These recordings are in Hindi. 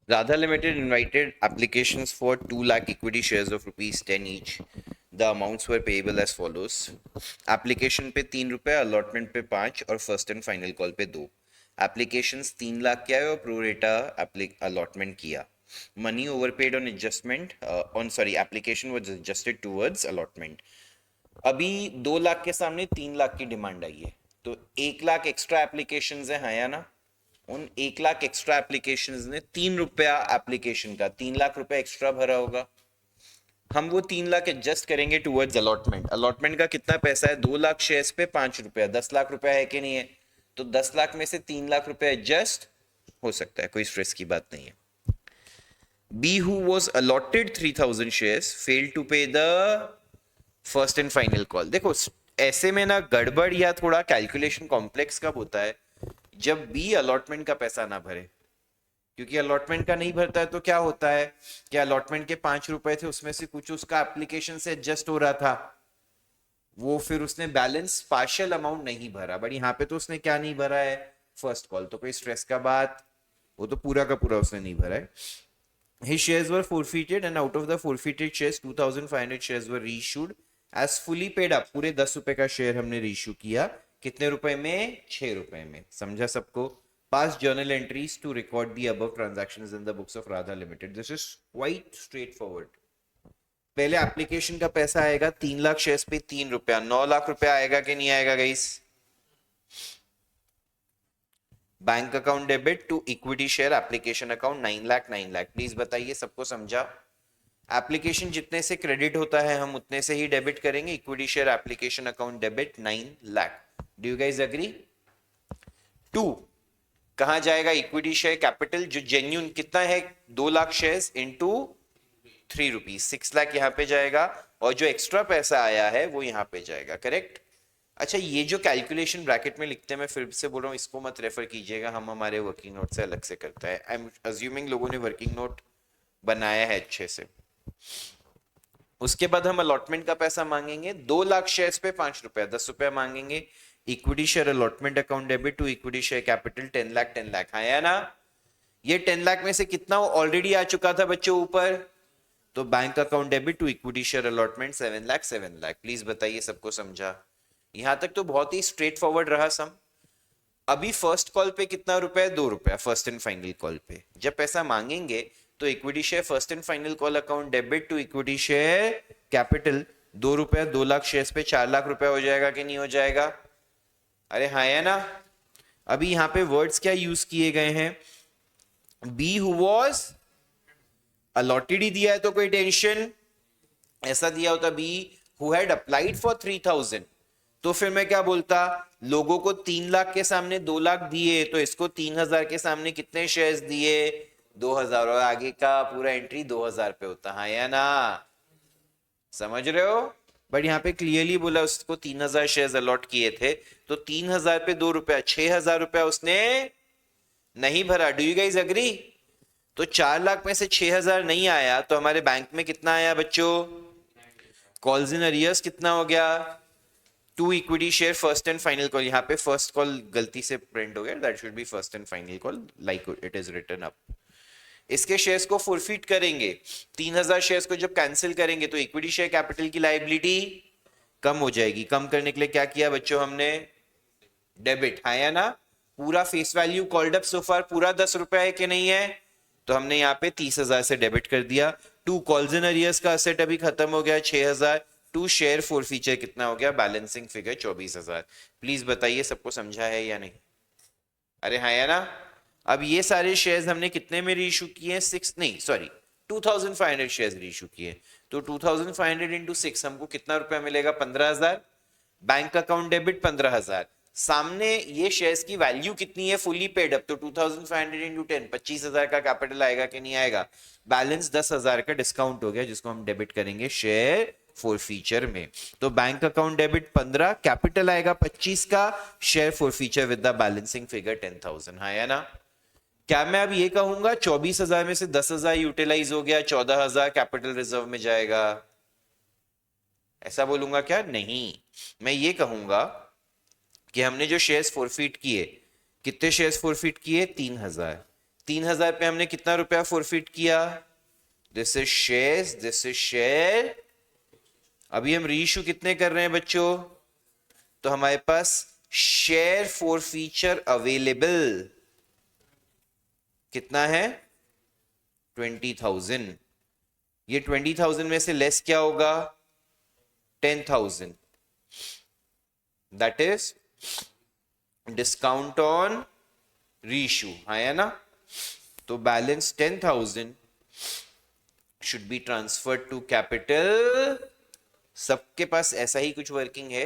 Radha Limited invited applications for 2 lakh equity shares of rupees 10 each. The amounts were payable as follows. Application पे 3 रुपए, अलॉटमेंट पे 5 और फर्स्ट एंड फाइनल कॉल पे 2. एप्लीकेशंस 3 लाख के आए और प्रोरेटा अलॉटमेंट किया. Money overpaid on adjustment on sorry application was adjusted towards allotment. अभी 2 लाख के सामने 3 लाख की डिमांड आई है, तो 1 लाख एक्स्ट्रा एप्लीकेशन है, हाँ या ना. उन 1 लाख एक्स्ट्रा एप्लीकेशन ने 3 रुपया एप्लीकेशन का 3 लाख रुपया एक्स्ट्रा भरा होगा. हम वो 3 लाख एडजस्ट करेंगे टुवर्ड्स अलॉटमेंट. अलॉटमेंट का कितना पैसा है? 2 लाख शेयर्स पे 5 रुपया, 10 लाख रुपया है कि नहीं है? तो 10 लाख में से 3 लाख रुपया एडजस्ट हो सकता है, कोई स्ट्रेस की बात नहीं है. B who was allotted 3,000 shares fail to pay the first and final call. देखो ऐसे में ना गड़बड़ या थोड़ा कैलकुलेशन कॉम्प्लेक्स कब होता है? जब बी अलॉटमेंट का पैसा ना भरे. क्योंकि अलॉटमेंट का नहीं भरता है तो क्या होता है कि अलॉटमेंट के 5 रुपए थे, उसमें से कुछ उसका एप्लीकेशन से एडजस्ट हो रहा था, वो फिर उसने बैलेंस पार्शियल अमाउंट नहीं भरा. बट यहाँ पे तो उसने क्या नहीं भरा है? First call. तो कोई स्ट्रेस का बात, वो तो पूरा का पूरा उसने नहीं भरा है. His shares were forfeited and out of the forfeited shares 2,500 shares were reissued as fully paid up. पूरे 10 रुपए का शेयर हमने रीइश्यू किया. कितने रुपए में? 6 रुपए में. समझा सबको? Past journal entries to record the above transactions in the books of Radha Limited. This is quite straightforward. पहले एप्लीकेशन का पैसा आएगा 3 लाख शेयर्स पे 3 रुपया, 9 लाख रुपया आएगा कि नहीं आएगा guys? Bank account debit to equity share application account 9 lakh 9 lakh. Please बताइए, सबको समझा? एप्लीकेशन जितने से क्रेडिट होता है हम उतने से ही डेबिट करेंगे. Equity share application account debit 9 lakh. Do you guys agree? To कहां जाएगा? इक्विटी शेयर कैपिटल जो जेन्यून कितना है? 2 lakh shares into 3 rupees, 6 lakh यहाँ पे जाएगा. और जो एक्स्ट्रा पैसा आया है वो यहाँ पे जाएगा. करेक्ट. अच्छा, ये जो कैलकुलेशन ब्रैकेट में लिखते हैं, मैं फिर से बोल रहा हूँ, इसको मत रेफर कीजिएगा, हम हमारे वर्किंग नोट से अलग से करते हैं. आई एम अज्यूमिंग लोगों ने वर्किंग नोट बनाया है अच्छे से. उसके बाद हम अलॉटमेंट का पैसा मांगेंगे. 2 लाख शेयर्स पे 5 रुपया, 10 रुपया मांगेंगे. Equity share allotment account debit to equity share capital 10 lakh 10 lakh. आया ना? ये 10 लाख में से कितना ऑलरेडी आ चुका था बच्चों ऊपर? तो bank account debit to equity share allotment 7 lakh 7 lakh. Please बताइए, सबको समझा? यहां तक तो बहुत ही स्ट्रेट फॉरवर्ड रहा सम. अभी फर्स्ट कॉल पे कितना रुपया है? 2 रुपया फर्स्ट एंड फाइनल कॉल पे. जब पैसा मांगेंगे तो equity share first and final call account debit to equity share capital 2 रुपया, 2 लाख शेयर्स पे 4 लाख रुपया हो जाएगा कि नहीं हो जाएगा? अरे हाँ है ना? अभी यहाँ पे वर्ड्स क्या यूज किए गए हैं? बी हु वॉज अलॉटेड ही दिया है तो कोई टेंशन. ऐसा दिया होता B who had applied for 3,000, तो फिर मैं क्या बोलता? लोगों को 3 लाख के सामने 2 लाख दिए, तो इसको 3,000 के सामने कितने शेयर्स दिए? 2,000. और आगे का पूरा एंट्री 2,000 पे होता. हाँ या ना? समझ रहे हो? बट यहाँ पे क्लियरली बोला उसको 3,000 शेयर्स अलॉट किए थे, तो 3,000 पे 2 रुपया, 6,000 रुपया उसने नहीं भरा. Do you guys agree? तो 4 लाख में से 6,000 नहीं आया, तो हमारे बैंक में कितना आया बच्चों? कॉल्स इन अरियर्स कितना हो गया? To equity share first and final call. यहाँ पे फर्स्ट कॉल गलती से प्रिंट हो गया, that should be first and final call like it is written up. इसके शेयर्स को फॉरफिट करेंगे. 3,000 शेयर्स को जब कैंसिल करेंगे तो इक्विटी शेयर कैपिटल की लायबिलिटी कम हो जाएगी. कम करने के लिए क्या किया बच्चों हमने? डेबिट. है या ना? पूरा face value called up so far पूरा 10 रुपया है कि नहीं है? तो हमने यहाँ पे 30,000 से डेबिट कर दिया. टू कॉल्स इन अरियर्स का असेट अभी खत्म हो गया 6,000. टू शेयर फॉर फीचर कितना हो गया? Balancing figure 24,000. प्लीज बताइए, सबको समझा है या नहीं? अरे हाँ या ना? अब ये सारे शेयर्स हमने कितने में रीइश्यू किए हैं? 6 नहीं सॉरी 2,500 शेयर्स रीइश्यू किए. तो 2,500 इंटू 6 हमको कितना रुपया मिलेगा? 15,000. Bank account debit 15,000. सामने ये शेयर्स की वैल्यू कितनी है? Fully paid up. तो 2,500 इंटू 10 25,000 का कैपिटल आएगा कि नहीं आएगा? बैलेंस 10,000 का डिस्काउंट हो गया जिसको हम डेबिट करेंगे शेयर फॉर फीचर में. तो बैंक अकाउंट डेबिट 15, कैपिटल आएगा 25 का, share for feature with the balancing figure 10,000. हाँ या ना? क्या मैं अब ये कहूंगा 24,000 में से 10,000 यूटिलाइज हो गया, 14,000 कैपिटल रिजर्व में जाएगा? ऐसा बोलूंगा क्या? नहीं. मैं ये कहूंगा कि हमने जो शेयर्स फॉरफिट किए, कितने शेयर्स फॉरफिट किए? 3,000. 3,000 पे हमने कितना रुपया फोरफिट किया? This is shares, this is share. अभी हम रीइश्यू कितने कर रहे हैं बच्चों? तो हमारे पास शेयर फॉर फीचर अवेलेबल कितना है? 20,000। ये 20,000 में से लेस क्या होगा? 10,000। That is discount on reissue, हाँ है ना? तो balance 10,000 should be transferred to capital. सबके पास ऐसा ही कुछ वर्किंग है,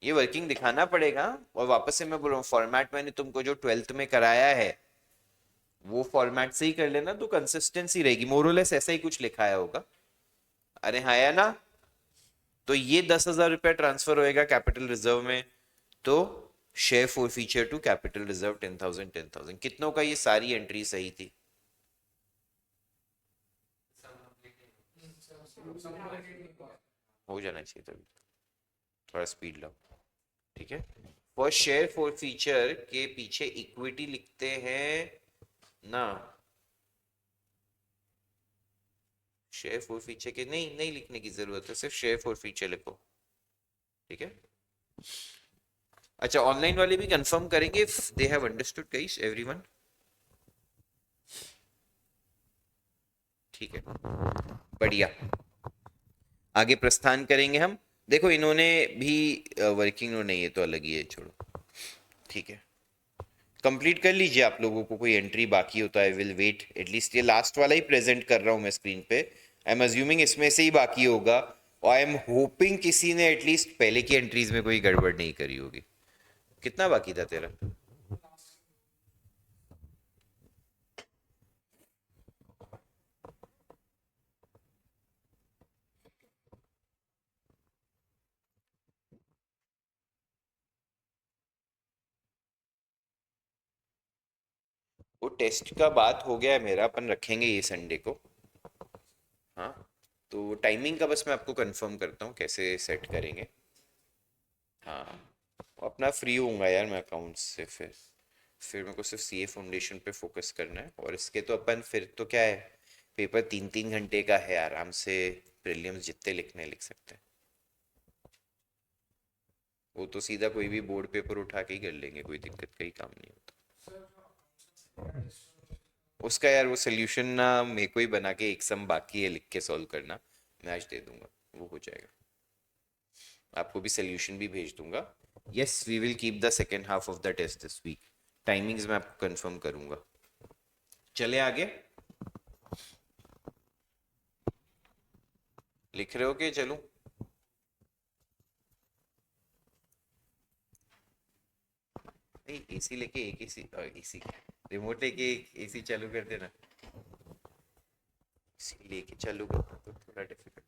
ये वर्किंग दिखाना पड़ेगा। और वापस से मैं बोल रहा हूँ, फॉर्मेट मैंने तुमको जो 12th में कराया है वो फॉर्मेट से ही कर लेना, तो कंसिस्टेंसी रहेगी। मोरलेस ऐसा ही कुछ लिखाया होगा। अरे हाँ या ना? तो ये 10,000 रुपया ट्रांसफर होएगा कैपिटल रिजर्व में, तो share forfeiture to capital reserve 10,000 10,000। कितनों का? ये सारी एंट्री सही थी। हो जाना चाहिए तभी, थोड़ा स्पीड लो, ठीक है। फॉर शेयर फॉर फीचर के पीछे इक्विटी लिखते हैं ना, शेयर फॉर फीचर के नहीं नहीं लिखने की जरूरत है, सिर्फ शेयर फॉर फीचर लिखो, ठीक है। अच्छा, ऑनलाइन वाले भी कंफर्म करेंगे if they have understood guys, everyone, ठीक है, बढ़िया। आगे प्रस्थान करेंगे हम। देखो इन्होंने भी वर्किंग नोट नहीं है तो अलग ही है, छोड़ो, ठीक है। कंप्लीट कर लीजिए, आप लोगों को कोई एंट्री बाकी होता है विल वेट। एटलीस्ट ये लास्ट वाला ही प्रेजेंट कर रहा हूँ मैं स्क्रीन पे। आई एम अज्यूमिंग इसमें से ही बाकी होगा, और आई एम होपिंग किसी ने एटलीस्ट पहले की एंट्रीज में कोई गड़बड़ नहीं करी होगी। कितना बाकी था तेरा? वो टेस्ट का बात हो गया है मेरा, अपन रखेंगे ये संडे को। हाँ, तो टाइमिंग का बस मैं आपको कंफर्म करता हूँ कैसे सेट करेंगे। हाँ, अपना फ्री होऊंगा यार मैं अकाउंट्स से, फिर मेरे को सिर्फ सीए फाउंडेशन पे फोकस करना है। और इसके तो अपन फिर तो क्या है, पेपर 3-3 घंटे का है, आराम से प्रीलिम्स जितने लिखने लिख सकते हैं। वो तो सीधा कोई भी बोर्ड पेपर उठा के ही कर लेंगे, कोई दिक्कत का ही काम नहीं होता उसका। यार वो सोल्यूशन ना मेरे को ही बना के, एक सम बाकी है लिख के सॉल्व करना, मैं आज दे दूंगा, वो हो जाएगा। आपको भी सोल्यूशन भी भेज दूंगा। Yes, we will keep the second half of the test this week. Timings मैं आपको कंफर्म करूंगा। चले आगे, लिख रहे हो कि चलूं? नहीं, एसी लेके एक एसी, एसी रिमोट लेके एक एसी चालू कर देना। एसी लेके चालू करना तो थोड़ा डिफिकल्ट।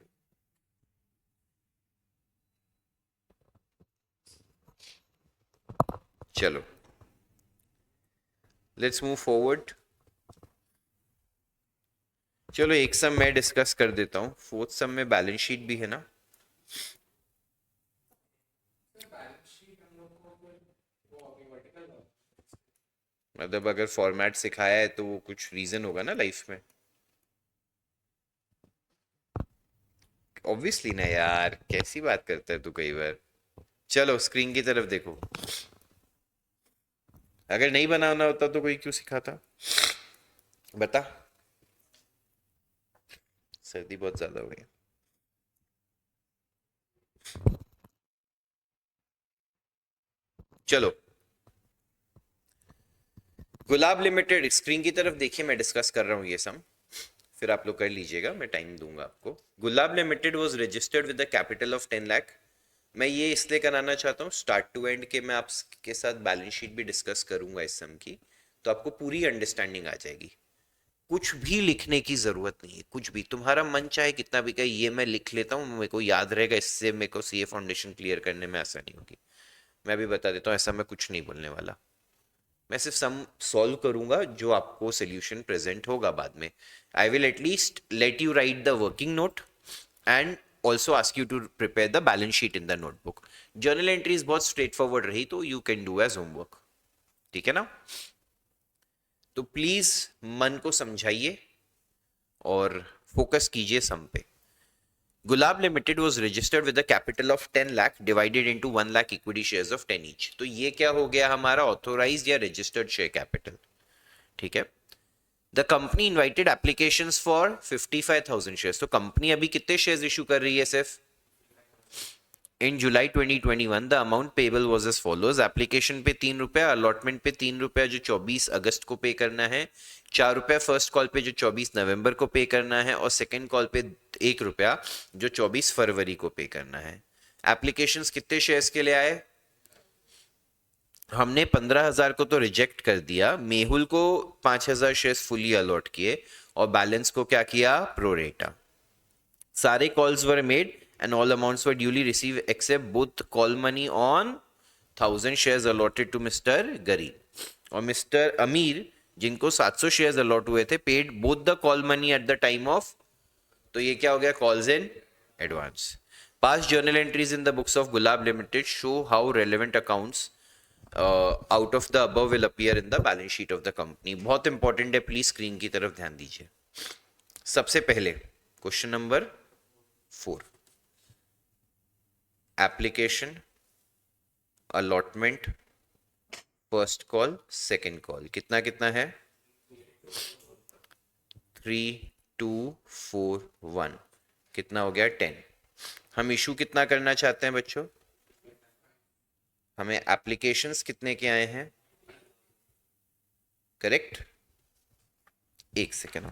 चलो, लेट्स मूव फॉरवर्ड। चलो एक सम मैं डिस्कस कर देता हूँ। फोर्थ सम में बैलेंस शीट भी है ना? मतलब अगर फॉर्मेट सिखाया है तो वो कुछ रीजन होगा ना लाइफ में। ऑब्वियसली ना यार, कैसी बात करता है तू कई बार। चलो स्क्रीन की तरफ देखो। अगर नहीं बनाना होता तो कोई क्यों सिखाता, बता। सर्दी बहुत ज्यादा हो गई। चलो, गुलाब लिमिटेड, स्क्रीन की तरफ देखिए, मैं डिस्कस कर रहा हूँ ये सम, फिर आप लोग कर लीजिएगा, मैं टाइम दूंगा आपको। Gulab limited was registered with the capital of 10 lakh. मैं ये इसलिए कराना चाहता हूँ स्टार्ट टू एंड के, मैं आपके साथ बैलेंस शीट भी डिस्कस करूंगा इस सम की, तो आपको पूरी अंडरस्टैंडिंग आ जाएगी। कुछ भी लिखने की जरूरत नहीं है, कुछ भी तुम्हारा मन चाहे कितना भी कहे ये मैं लिख लेता हूँ, मेरे को याद रहेगा, इससे मेरे को सीए फाउंडेशन क्लियर करने में आसानी होगी। मैं भी बता देता हूँ, ऐसा मैं कुछ नहीं बोलने वाला। मैं सिर्फ सम सॉल्व करूंगा, जो आपको सोल्यूशन प्रेजेंट होगा बाद में। I will at least let you write the working note and also ask you to prepare the balance sheet in the notebook. Journal entries बहुत स्ट्रेट फॉरवर्ड रही तो you can do as homework, ठीक है ना? तो प्लीज मन को समझाइए और फोकस कीजिए सम पे। Gulab limited was registered with a capital of 10 lakh divided into 1 lakh equity shares of 10 each. तो ये क्या हो गया हमारा ऑथोराइज्ड या रजिस्टर्ड शेयर कैपिटल। ठीक है। The company invited applications for 55,000 shares. तो कंपनी अभी कितने शेयर्स इशू कर रही है सिर्फ? In July 2021 the amount payable was as follows. Application पे 3 रुपया, अलॉटमेंट पे 3 रुपया जो 24 अगस्त को पे करना है, 4 रुपया फर्स्ट कॉल पे जो 24 नवंबर को पे करना है, और सेकंड कॉल पे 1 रुपया जो 24 फरवरी को पे करना है। एप्लीकेशंस कितने शेयर्स के लिए आए? हमने 15,000 को तो रिजेक्ट कर दिया, मेहुल को 5,000 शेयर्स फुली अलॉट किए और बैलेंस को क्या किया? प्रोरेटा। सारे calls were made and all amounts were duly received except both call money on 1,000 shares allotted to Mr. Garib और Mr. Amir जिनको 700 shares allot हुए थे paid both the call money at the time of। तो ये क्या हो गया? calls in advance। Past journal entries in the books of Gulab Limited show how relevant accounts out of the above will appear in the balance sheet of the company। बहुत इंपॉर्टेंट है, प्लीज स्क्रीन की तरफ ध्यान दीजिए। सबसे पहले question number 4, application, allotment, first call, second call, कितना कितना है? 3, 2, 4, 1, कितना हो गया? 10। हम इशू कितना करना चाहते हैं बच्चों? हमें एप्लीकेशंस कितने के आए हैं? करेक्ट। एक सेकेंड।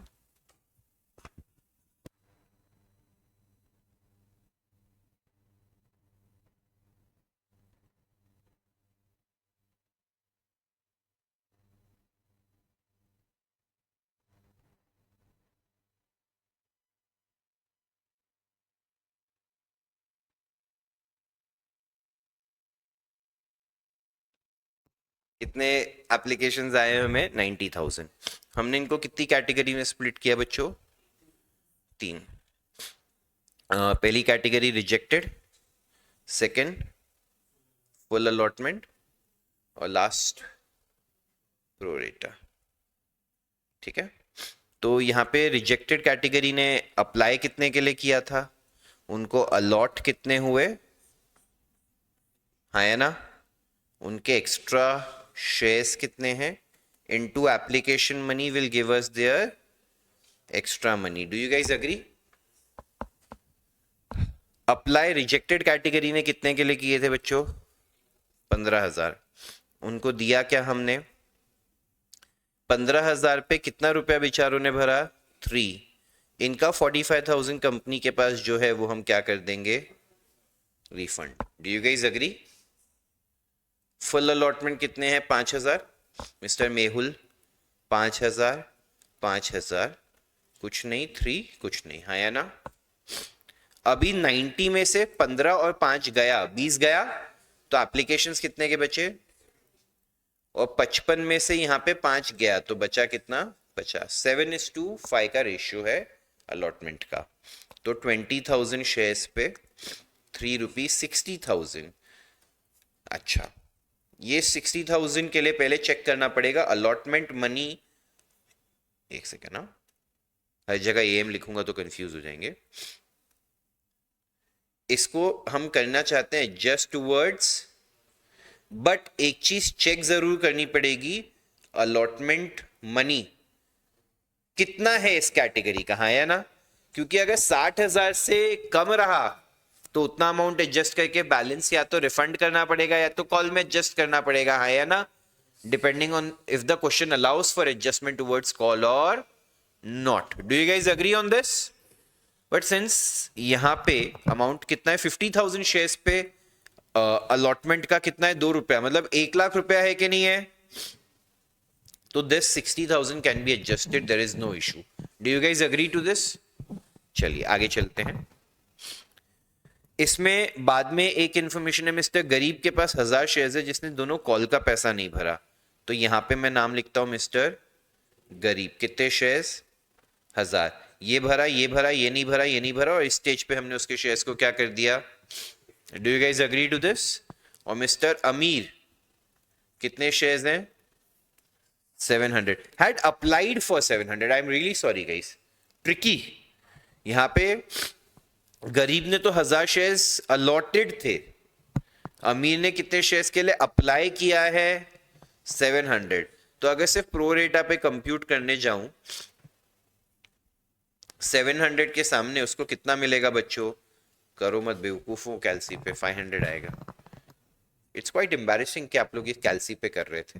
कितने एप्लीकेशंस आए हैं हमें? 90,000। हमने इनको कितनी कैटेगरी में स्प्लिट किया बच्चों? 3। पहली category rejected, second full allotment और लास्ट प्रोरेटा। ठीक है। तो यहाँ पे रिजेक्टेड कैटेगरी ने अप्लाई कितने के लिए किया था? उनको अलॉट कितने हुए? हाँ है ना। उनके एक्स्ट्रा शेयर्स कितने हैं? Into application money will give us their extra money. Do you guys agree? Apply rejected category ने कितने के लिए किए थे बच्चों? 15,000। उनको दिया क्या हमने? 15,000 पे कितना रुपया बेचारों ने भरा? 3। इनका 45,000 कंपनी के पास जो है वो हम क्या कर देंगे? Refund. Do you guys agree? Full allotment कितने हैं? 5,000। मिस्टर मेहुल 5,000, 5,000, कुछ नहीं, 3 कुछ नहीं, हाँ या ना। अभी 90 में से 15 और 5 गया, 20 गया, तो एप्लीकेशंस कितने के बचे? और 55 में से यहाँ पे 5 गया तो बचा कितना? 50। 7:5 का रेशियो है अलॉटमेंट का। तो 20,000 शेयर्स पे 3 रुपीज 60,000। अच्छा, ये 60,000 के लिए पहले चेक करना पड़ेगा अलॉटमेंट मनी। एक सेकेंड ना, हर जगह एम लिखूंगा तो कंफ्यूज हो जाएंगे। इसको हम करना चाहते हैं जस्ट वर्ड्स, बट एक चीज चेक जरूर करनी पड़ेगी, अलॉटमेंट मनी कितना है इस कैटेगरी का, हाँ या ना। क्योंकि अगर 60,000 से कम रहा तो उतना अमाउंट एडजस्ट करके बैलेंस या तो रिफंड करना पड़ेगा या तो कॉल में एडजस्ट करना पड़ेगा, हाँ या ना, depending on if the question allows for adjustment towards call और not. Do you guys agree on this? But since यहां पे अमाउंट कितना है? 50,000 शेयर्स पे अलॉटमेंट का कितना है? 2 रुपया, मतलब 1 लाख रुपया है कि नहीं है? तो this 60,000 can be adjusted, there is no issue. Do you guys agree to this? चलिए आगे चलते हैं। इसमें बाद में एक इंफॉर्मेशन है, मिस्टर गरीब के पास 1000 शेयर्स है जिसने दोनों कॉल का पैसा नहीं भरा। तो यहां पे मैं नाम लिखता हूं मिस्टर गरीब। कितने शेयर्स? 1000। ये भरा, ये भरा, ये नहीं भरा, ये नहीं भरा, और इस स्टेज पे हमने उसके शेयर्स को क्या कर दिया? Do you guys agree to this? और मिस्टर अमीर कितने शेयर्स हैं? 700 had applied for 700. I'm really sorry guys, tricky. यहाँ पे गरीब ने तो 1000 शेयर्स अलॉटेड थे, अमीर ने कितने शेयर्स के लिए अप्लाई किया है? 700। तो अगर सिर्फ प्रो रेटा पे कंप्यूट करने जाऊं, 700 के सामने उसको कितना मिलेगा बच्चों? करो मत बेवकूफों, कैलसी पे 500 आएगा। इट्स क्वाइट एम्बैरेसिंग कि आप लोग इस कैलसी पे कर रहे थे।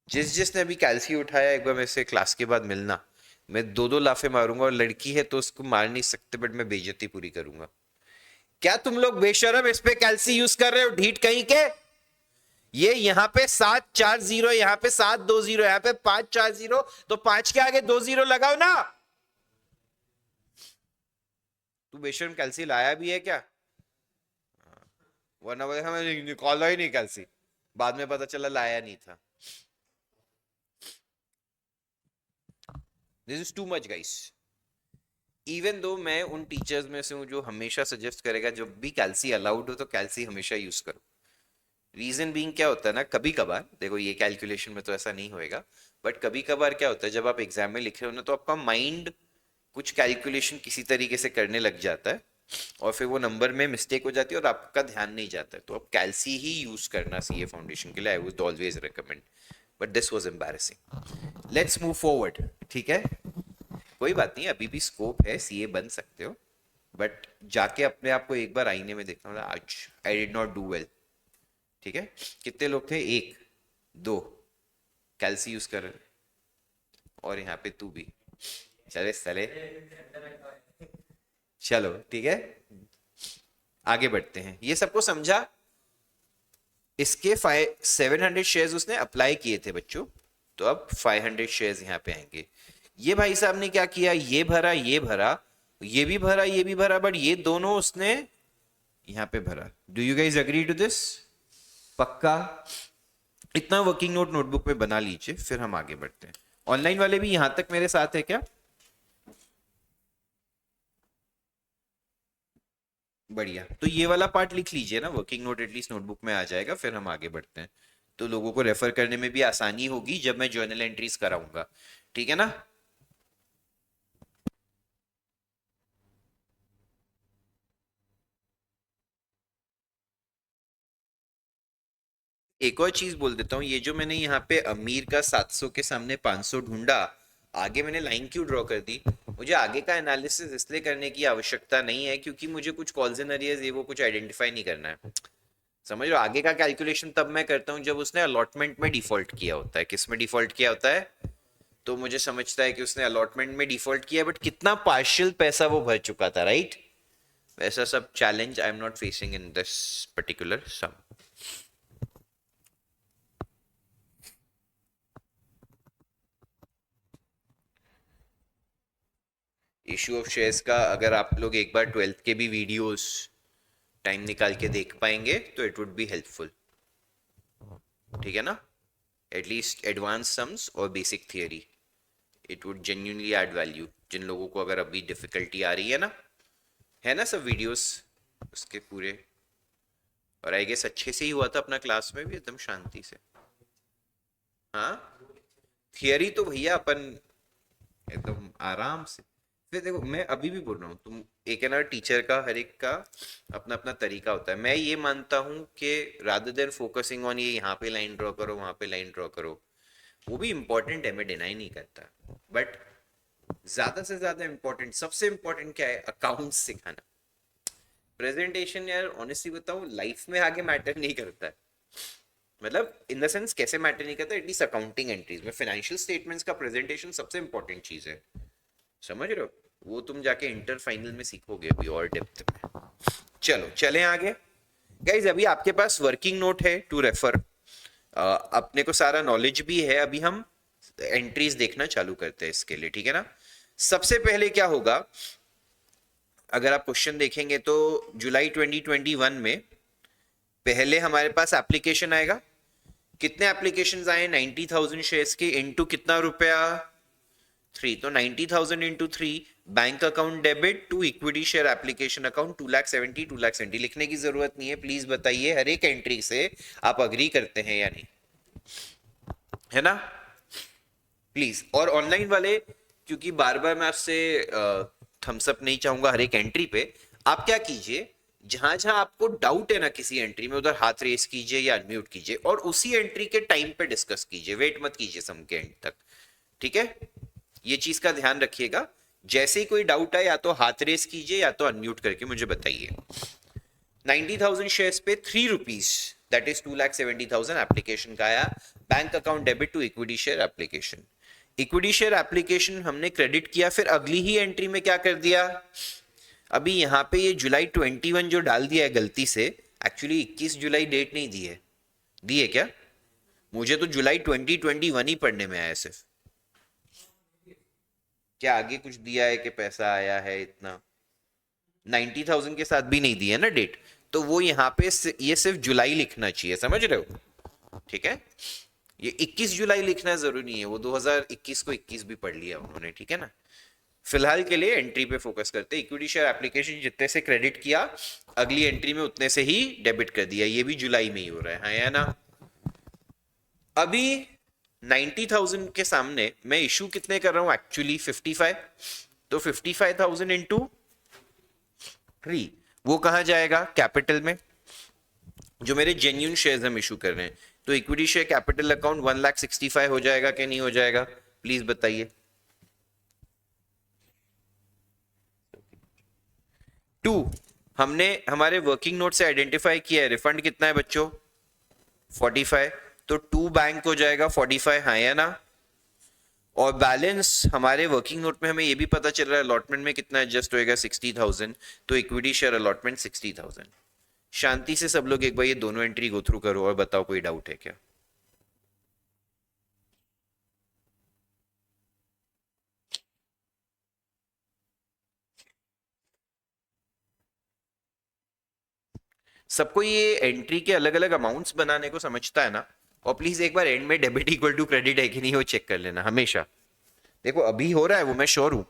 जिसने अभी कैलसी उठाया, एक बार मेरे से क्लास के बाद मिलना, मैं 2-2 लाफे मारूंगा, और लड़की है तो उसको मार नहीं सकते, बट मैं बेइज्जती पूरी करूंगा। क्या तुम लोग बेशरम इस पे कैलसी यूज कर रहे हो, ढीठ कहीं के? ये यहाँ पे 740, यहाँ पे 720, यहाँ पे 540, तो 5 के आगे 2 0 लगाओ ना। तू बेशरम कैलसी लाया भी है क्या? वरना बोले हमें निकाला ही नहीं कैलसी, बाद में पता चला लाया नहीं था। This is too much guys. Even though मैं उन टीचर्स में से हूं जो हमेशा सजेस्ट करेगा जब भी कैलसी अलाउड हो तो कैलसी हमेशा यूज करो। रीजन बीइंग क्या होता है ना, कभी कभार देखो, ये कैलकुलेशन में तो ऐसा नहीं होएगा, बट कभी कभार क्या होता है, जब आप एग्जाम में लिख रहे हो ना, तो आपका माइंड कुछ कैलकुलेशन किसी तरीके से करने लग जाता है, और फिर वो नंबर में मिस्टेक हो जाती है और आपका ध्यान नहीं जाता है। तो आप कैलसी ही यूज करना सीए फाउंडेशन के लिए, I would always recommend, but this was embarrassing. Let's move forward, ठीक है? कोई बात नहीं, अभी भी स्कोप है, सीए बन सकते हो, बट जाके अपने आप को एक बार आईने में देखना होगा, आज I did not do well. ठीक है? कितने लोग थे? 1 2 कैलसी यूज कर रहे, और यहाँ पे तू भी। चले चले, चलो ठीक है, आगे बढ़ते हैं। ये सबको समझा? इसके 700 शेयर्स उसने अप्लाई किए थे बच्चों, तो अब 500 शेयर्स यहाँ पे आएंगे। ये भाई साहब ने क्या किया, ये भरा, ये भरा, ये भी भरा, ये भी भरा, बट ये दोनों उसने यहाँ पे भरा। Do you guys agree to this? पक्का? इतना वर्किंग नोट नोटबुक में बना लीजिए, फिर हम आगे बढ़ते हैं। ऑनलाइन वाले भी यहां तक मेरे साथ है क्या? बढ़िया। तो ये वाला पार्ट लिख लीजिए ना, वर्किंग नोट एटलीस्ट नोटबुक में आ जाएगा, फिर हम आगे बढ़ते हैं, तो लोगों को रेफर करने में भी आसानी होगी जब मैं जर्नल एंट्रीज कराऊंगा। ठीक है ना? एक और चीज बोल देता हूँ, ये जो मैंने यहाँ पे अमीर का 700 के सामने 500 ढूंढा, आगे मैंने लाइन क्यों ड्रॉ कर दी? मुझे आगे का एनालिसिस इसलिए करने की आवश्यकता नहीं है क्योंकि मुझे कुछ कॉल्स एंड अरियर्स ये वो कुछ आइडेंटिफाई नहीं करना है। समझ लो, आगे का कैलकुलेशन तब मैं करता हूँ जब उसने अलॉटमेंट में डिफॉल्ट किया होता है। किस में डिफॉल्ट किया होता है? तो मुझे समझता है कि उसने अलॉटमेंट में डिफॉल्ट किया, बट कितना पार्शियल पैसा वो भर चुका था, राइट? वैसा सब challenge I am not facing in this particular sum. Issue of shares का अगर आप लोग एक बार 12th के भी वीडियोस टाइम निकाल के देख पाएंगे तो इट वुड बी हेल्पफुल। ठीक है ना? एटलीस्ट एडवांस सम्स और basic theory, it would genuinely add value जिन लोगों को अगर अभी डिफिकल्टी आ रही है ना सब वीडियोस उसके पूरे। और आई गेस अच्छे से ही हुआ था अपना क्लास में भी, एकदम शांति से। हाँ, थियरी तो भैया अपन एकदम आराम से। फिर देखो, मैं अभी भी बोल रहा हूँ, तुम एक है ना, टीचर का हर एक का अपना अपना तरीका होता है। मैं ये मानता हूँ कि रादर देन फोकसिंग ऑन ये यहाँ पे लाइन ड्रॉ करो, वहां पे लाइन ड्रॉ करो, वो भी इंपॉर्टेंट है, मैं डिनाई नहीं करता, बट ज्यादा से ज्यादा इंपॉर्टेंट, सबसे इंपॉर्टेंट क्या है? अकाउंट्स सिखाना। प्रेजेंटेशन यार ऑनेस्टली बताऊं, लाइफ में आगे मैटर नहीं करता है। मतलब इन द सेंस कैसे मैटर नहीं करता, एटलीस्ट अकाउंटिंग एंट्रीज में फाइनेंशियल स्टेटमेंट्स का प्रेजेंटेशन सबसे इंपॉर्टेंट चीज है। समझ रहे हो? वो तुम जाके इंटर फाइनल में सीखोगे अभी और डेप्थ में। चलो चलें आगे। गाइज अभी आपके पास वर्किंग नोट है टू रेफर, अपने को सारा नॉलेज भी है। अभी हम एंट्रीज देखना चालू करते हैं इसके लिए, ठीक है ना? सबसे पहले क्या होगा, अगर आप क्वेश्चन देखेंगे तो जुलाई 2021 में पहले हमारे पास एप्लीकेशन आएगा। कितने एप्लीकेशंस आए? 90,000 शेयर्स के इनटू कितना रुपया? 3। तो 90,000 into 3, bank account debit to equity share application account 2,70,000 2,70,000 लिखने की जरूरत नहीं है। प्लीज बताइए हर एक एंट्री से आप अग्री करते हैं या नहीं? है ना प्लीज। और ऑनलाइन वाले, क्योंकि बार बार मैं आपसे थम्स अप नहीं चाहूंगा हर एक एंट्री पे, आप क्या कीजिए, जहां जहां आपको डाउट है ना किसी एंट्री में, उधर हाथ रेस कीजिए या अनम्यूट कीजिए और उसी एंट्री के टाइम पे डिस्कस कीजिए, वेट मत कीजिए सम के एंड तक। ठीक है, ये चीज का ध्यान रखिएगा। जैसे ही कोई डाउट आए या तो हाथ रेस कीजिए या तो अनम्यूट करके मुझे बताइए। 90,000 शेयर्स पे ₹3, दैट इज 2,70,000 एप्लीकेशन का आया। Bank account debit to equity share application. Equity share application हमने क्रेडिट किया, फिर अगली ही एंट्री में क्या कर दिया, अभी यहाँ पे ये जुलाई 21 जो डाल दिया है गलती से, एक्चुअली 21 जुलाई डेट नहीं दी है क्या? मुझे तो जुलाई 2021 ही पढ़ने में आया सिर्फ। क्या आगे कुछ दिया है कि पैसा आया है इतना? 90,000 के साथ भी नहीं दिया ना डेट, तो वो यहाँ पे ये सिर्फ जुलाई लिखना चाहिए, समझ रहे हो? ठीक है, ये 21 जुलाई लिखना जरूरी नहीं है, वो 2021 को 21 भी पढ़ लिया उन्होंने, ठीक है ना। फिलहाल के लिए एंट्री पे फोकस करते हैं। इक्विटी शेयर एप्लीकेशन जितने से क्रेडिट किया, अगली एंट्री में उतने से ही डेबिट कर दिया, ये भी जुलाई में ही हो रहा है, हाँ या ना। अभी 90,000 के सामने मैं इशू कितने कर रहा हूं एक्चुअली? 55। तो 55,000 इंटू 3, वो कहां जाएगा? कैपिटल में, जो मेरे जेन्यून शेयर्स हम इशू कर रहे हैं। तो इक्विटी शेयर कैपिटल अकाउंट 1,65,000 हो जाएगा कि नहीं हो जाएगा? प्लीज बताइए। 2, हमने हमारे वर्किंग नोट से आइडेंटिफाई किया है रिफंड कितना है बच्चों? 45। तो 2 बैंक हो जाएगा 45, हाँ या ना। और बैलेंस हमारे वर्किंग नोट में हमें ये भी पता चल रहा है अलॉटमेंट में कितना एडजस्ट होएगा, 60,000। तो इक्विटी शेयर अलॉटमेंट 60,000। शांति से सब लोग एक बार ये दोनों एंट्री गो थ्रू करो और बताओ कोई डाउट है क्या? सबको ये एंट्री के अलग अलग अमाउंट्स बनाने को समझता है ना? और प्लीज एक बार एंड में डेबिट इक्वल टू क्रेडिट है कि नहीं वो चेक कर लेना हमेशा। देखो अभी हो रहा है वो मैं श्योर हूं,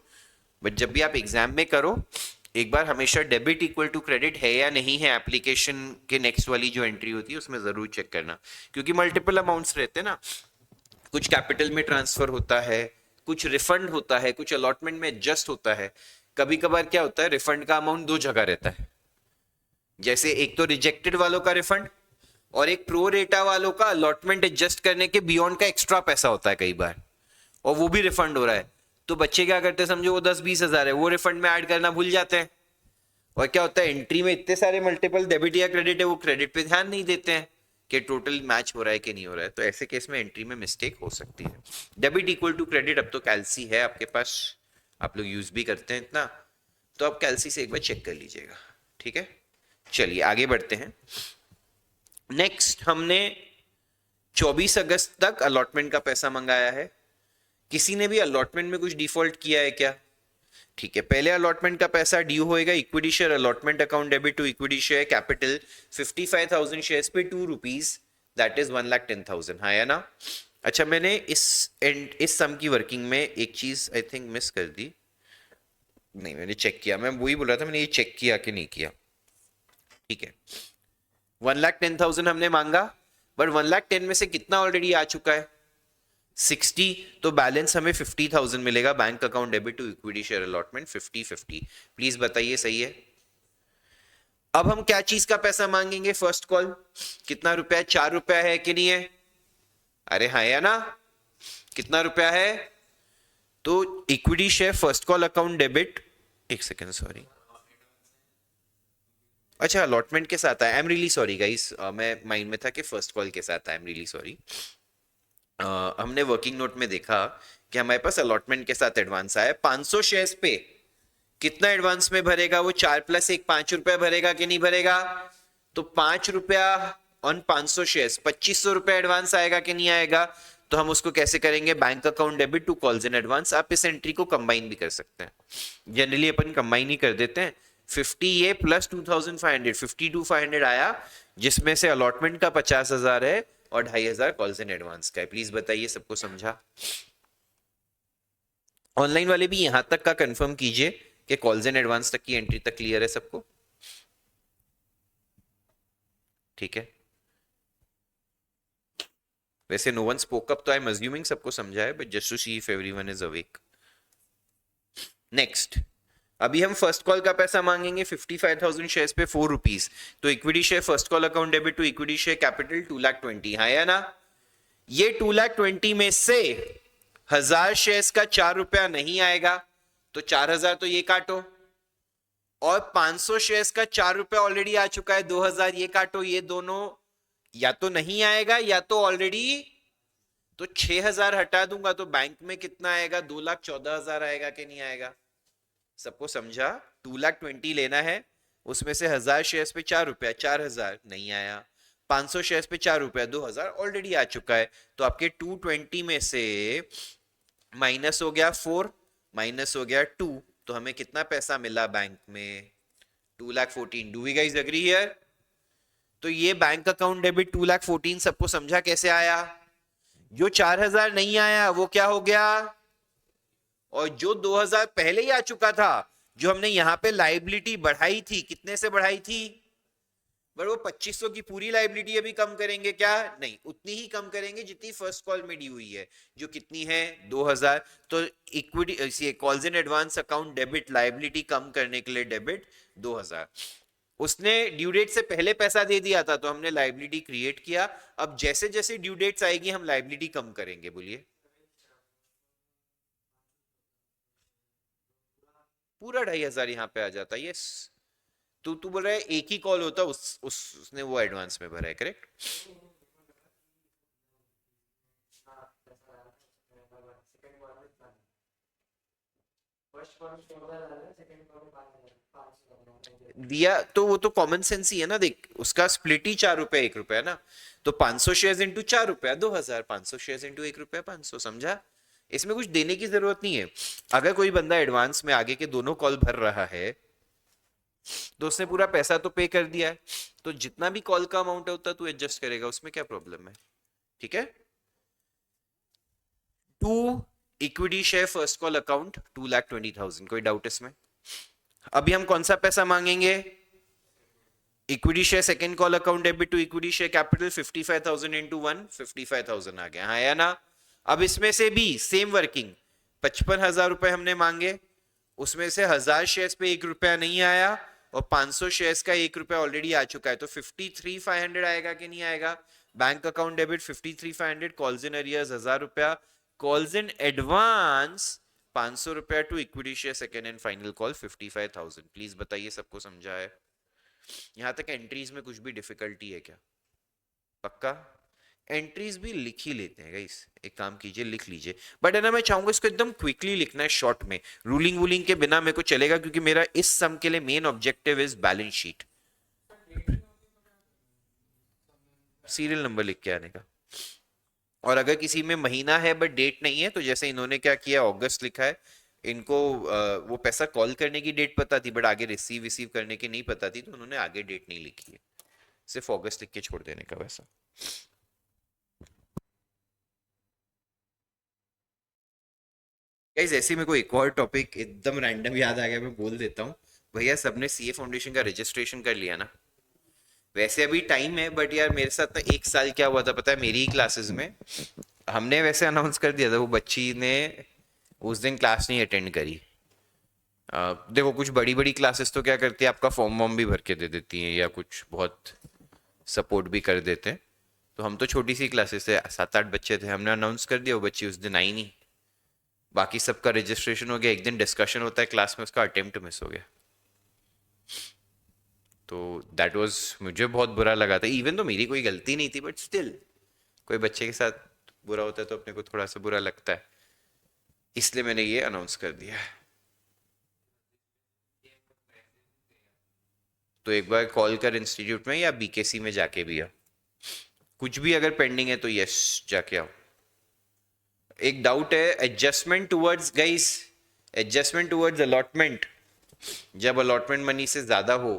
बट जब भी आप एग्जाम में करो, एक बार हमेशा डेबिट इक्वल टू क्रेडिट है या नहीं है एप्लीकेशन के नेक्स्ट वाली जो एंट्री होती है उसमें जरूर चेक करना। क्योंकि मल्टीपल अमाउंट्स रहते हैं ना, कुछ कैपिटल में ट्रांसफर होता है, कुछ रिफंड होता है, कुछ अलॉटमेंट में एडजस्ट होता है। कभी कभार क्या होता है, रिफंड का अमाउंट दो जगह रहता है, जैसे एक तो रिजेक्टेड वालों का रिफंड और एक प्रो रेटा वालों का अलॉटमेंट एडजस्ट करने के बियॉन्ड का एक्स्ट्रा पैसा होता है कई बार, और वो भी रिफंड हो रहा है। तो बच्चे क्या करते हैं, समझो वो 10-20 हजार है, वो रिफंड में ऐड करना भूल जाते हैं। और क्या होता है, एंट्री में इतने सारे मल्टीपल डेबिट या क्रेडिट है, वो क्रेडिट पे ध्यान नहीं देते हैं कि टोटल मैच हो रहा है कि नहीं हो रहा है। तो ऐसे केस में एंट्री में मिस्टेक हो सकती है। डेबिट इक्वल टू क्रेडिट, अब तो कैलसी है आपके पास, आप लोग यूज भी करते हैं इतना, तो आप कैलसी से एक बार चेक कर लीजिएगा। ठीक है, चलिए आगे बढ़ते हैं। नेक्स्ट हमने 24 अगस्त तक अलॉटमेंट का पैसा मंगाया है। किसी ने भी अलॉटमेंट में कुछ डिफॉल्ट किया है क्या? ठीक है, पहले अलॉटमेंट का पैसा ड्यू होएगा equity share allotment account debit to equity share capital 55,000 shares पे ₹2, दैट इज 1,10,000, हाँ या ना। अच्छा, मैंने इस सम की वर्किंग में एक चीज आई थिंक मिस कर दी। नहीं, मैंने चेक किया, मैं वही बोल रहा था, मैंने ये चेक किया कि नहीं किया। ठीक है, 1,10,000 हमने मांगा, बट 1,10,000 में से कितना ऑलरेडी आ चुका है? 60। तो बैलेंस हमें 50,000 मिलेगा। Bank account debit to equity share allotment 50-50। Please बताइए सही है? अब हम क्या चीज का पैसा मांगेंगे? फर्स्ट कॉल कितना रुपया? 4 रुपया है कि नहीं है? अरे हाँ या ना, कितना रुपया है? तो equity share first call account debit, एक सेकेंड सॉरी, अच्छा अलॉटमेंट के साथ है, I am really sorry guys, मैं माइंड में था कि फर्स्ट कॉल के साथ, आई एम रियली सॉरी। हमने वर्किंग नोट में देखा कि हमारे पास अलॉटमेंट के साथ एडवांस आया 500 शेयर्स पे। कितना एडवांस में भरेगा वो? 4 + 1 5 रुपया भरेगा कि नहीं भरेगा? तो 5 रुपया ऑन 500 शेयर्स, 2,500 रुपया एडवांस आएगा कि नहीं आएगा? तो हम उसको कैसे करेंगे? Bank account debit to calls in advance. आप इस एंट्री को कंबाइन भी कर सकते हैं, जनरली अपन कंबाइन ही कर देते हैं। 50 ये प्लस 2,500, 52,500 आया, जिसमें से अलॉटमेंट का 50,000 है और 2,500 कॉल्स इन एडवांस का है। प्लीज बताइए सबको समझा? ऑनलाइन वाले भी यहां तक का कंफर्म कीजिए कि कॉल्स इन एडवांस तक की एंट्री तक क्लियर है सबको? ठीक है, वैसे नो वन स्पोक अप, तो आई एम अज्यूमिंग सबको समझा है, but just to see if everyone is awake. Next, अभी हम फर्स्ट कॉल का पैसा मांगेंगे 55,000 शेयर्स पे 4 रुपीज. तो equity share first call account debit to equity share capital 2,20,000, हाँ या ना. ये 2,20,000 में से 1,000 शेयर्स का 4 रुपया नहीं आएगा, तो 4,000 तो ये काटो, और 500 शेयर्स का 4 रुपया ऑलरेडी आ चुका है, 2,000 ये काटो. ये दोनों या तो नहीं आएगा या तो ऑलरेडी, तो 6,000 हटा दूंगा तो बैंक में कितना आएगा, 2,14,000 आएगा कि नहीं आएगा. सबको समझा. 2,20,000 लेना है, उसमें से 1,000 शेयर्स पे 4 रुपया, 4,000 नहीं आया. 500 शेयर्स पे 4 रुपया, 2,000 ऑलरेडी आ चुका है. तो आपके 220 में से माइनस हो गया 4, माइनस हो गया 2, तो हमें कितना पैसा मिला बैंक में, 2,14,000. Do we guys agree here. तो ये बैंक अकाउंट डेबिट 2,14,000 सबको समझा कैसे आया. जो 4,000 नहीं आया वो क्या हो गया, और जो 2,000 पहले ही आ चुका था, जो हमने यहां पे लाइबिलिटी बढ़ाई थी, कितने से बढ़ाई थी, पर वो 2,500 की पूरी लाइबिलिटी अभी कम करेंगे क्या, नहीं, उतनी ही कम करेंगे जितनी फर्स्ट कॉल में डी हुई है, जो कितनी है 2,000. तो equity calls in advance account debit liability कम करने के लिए डेबिट 2,000. उसने ड्यू डेट से पहले पैसा दे दिया था, तो हमने लाइबिलिटी क्रिएट किया. अब जैसे जैसे ड्यू डेट्स आएगी हम लाइबिलिटी कम करेंगे. बोलिए. पूरा 2,500 यहाँ पे आ जाता है. यस. तू बोल रहा है एक ही कॉल होता, उसने वो एडवांस में भरा है, करेक्ट. दिया तो वो तो कॉमन सेंस ही है ना. देख, उसका स्प्लिट ही 4 रुपया 1 रुपया ना. तो 500 शेयर्स इंटू 4 रुपया 2,000, 500 शेयर्स इंटू 1 रुपया 500. समझा. इसमें कुछ देने की जरूरत नहीं है. अगर कोई बंदा एडवांस में आगे के दोनों कॉल भर रहा है, तो उसने पूरा पैसा तो पे कर दिया है, तो जितना भी कॉल का अमाउंट है उतना तू एडजस्ट करेगा, उसमें क्या प्रॉब्लम है. ठीक है. To equity share first call account 2,20,000. कोई डाउट इसमें. अभी हम कौन सा पैसा मांगेंगे, equity share second call account debit to equity share capital 55,000 into 1, 55,000 आ गया, हाँ या ना. अब इसमें से भी सेम वर्किंग, 55,000 रुपए हमने मांगे, उसमें से 1,000 शेयर्स पे 1 रुपया नहीं आया, और 500 शेयर्स का 1 रुपया ऑलरेडी आ चुका है, तो 53,500 आएगा कि नहीं आएगा. Bank account debit 53,500, calls in arrears 1,000 रुपया, कॉल्स इन एडवांस 500 रुपया to equity share second and final call 55,000. Please बताइए सबको समझा है. यहां तक एंट्रीज में कुछ भी डिफिकल्टी है क्या. पक्का. एंट्रीज भी लिख ही लेते हैं गाइस, एक काम कीजिए लिख लीजिए, बट है ना मैं चाहूंगा इसको एकदम क्विकली लिखना है शॉर्ट में, रूलिंग वूलिंग के बिना मेरे को चलेगा, क्योंकि मेरा इस सम के लिए main objective is balance sheet. Serial number लिख के आने का. और अगर किसी में महीना है बट डेट नहीं है, तो जैसे इन्होंने क्या किया, अगस्त लिखा है, इनको वो पैसा कॉल करने की डेट पता थी बट आगे रिसीव करने की नहीं पता थी, तो उन्होंने आगे डेट नहीं लिखी है, सिर्फ अगस्त लिख के छोड़ देने का वैसा. गाइस ऐसे मेरे को एक और टॉपिक एकदम रैंडम याद आ गया, मैं बोल देता हूँ. भैया सबने सीए फाउंडेशन का रजिस्ट्रेशन कर लिया ना. वैसे अभी टाइम है, बट यार मेरे साथ ना 1 साल क्या हुआ था पता है, मेरी ही क्लासेस में हमने वैसे अनाउंस कर दिया था, वो बच्ची ने उस दिन क्लास नहीं अटेंड करी. देखो कुछ बड़ी बड़ी क्लासेस तो क्या करती है, आपका फॉर्म वॉर्म भी भर के दे देती हैं, या कुछ बहुत सपोर्ट भी कर देते हैं. तो हम तो छोटी सी क्लासेस थे, 7-8 बच्चे थे, हमने अनाउंस कर दिया, वो बच्ची उस दिन आई नहीं. बाकी सबका रजिस्ट्रेशन हो गया, एक दिन डिस्कशन होता है क्लास में, उसका अटेम्प्ट मिस हो गया. तो दैट वाज, मुझे बहुत बुरा लगा था, इवन तो मेरी कोई गलती नहीं थी, बट स्टिल कोई बच्चे के साथ बुरा होता है तो अपने को थोड़ा सा बुरा लगता है, इसलिए मैंने ये अनाउंस कर दिया. तो एक बार कॉल कर इंस्टीट्यूट में या बीकेसी में जाके भी आ, कुछ भी अगर पेंडिंग है तो यस जाके आओ. एक डाउट है, adjustment towards guys, adjustment towards allotment, जब अलॉटमेंट मनी से ज्यादा हो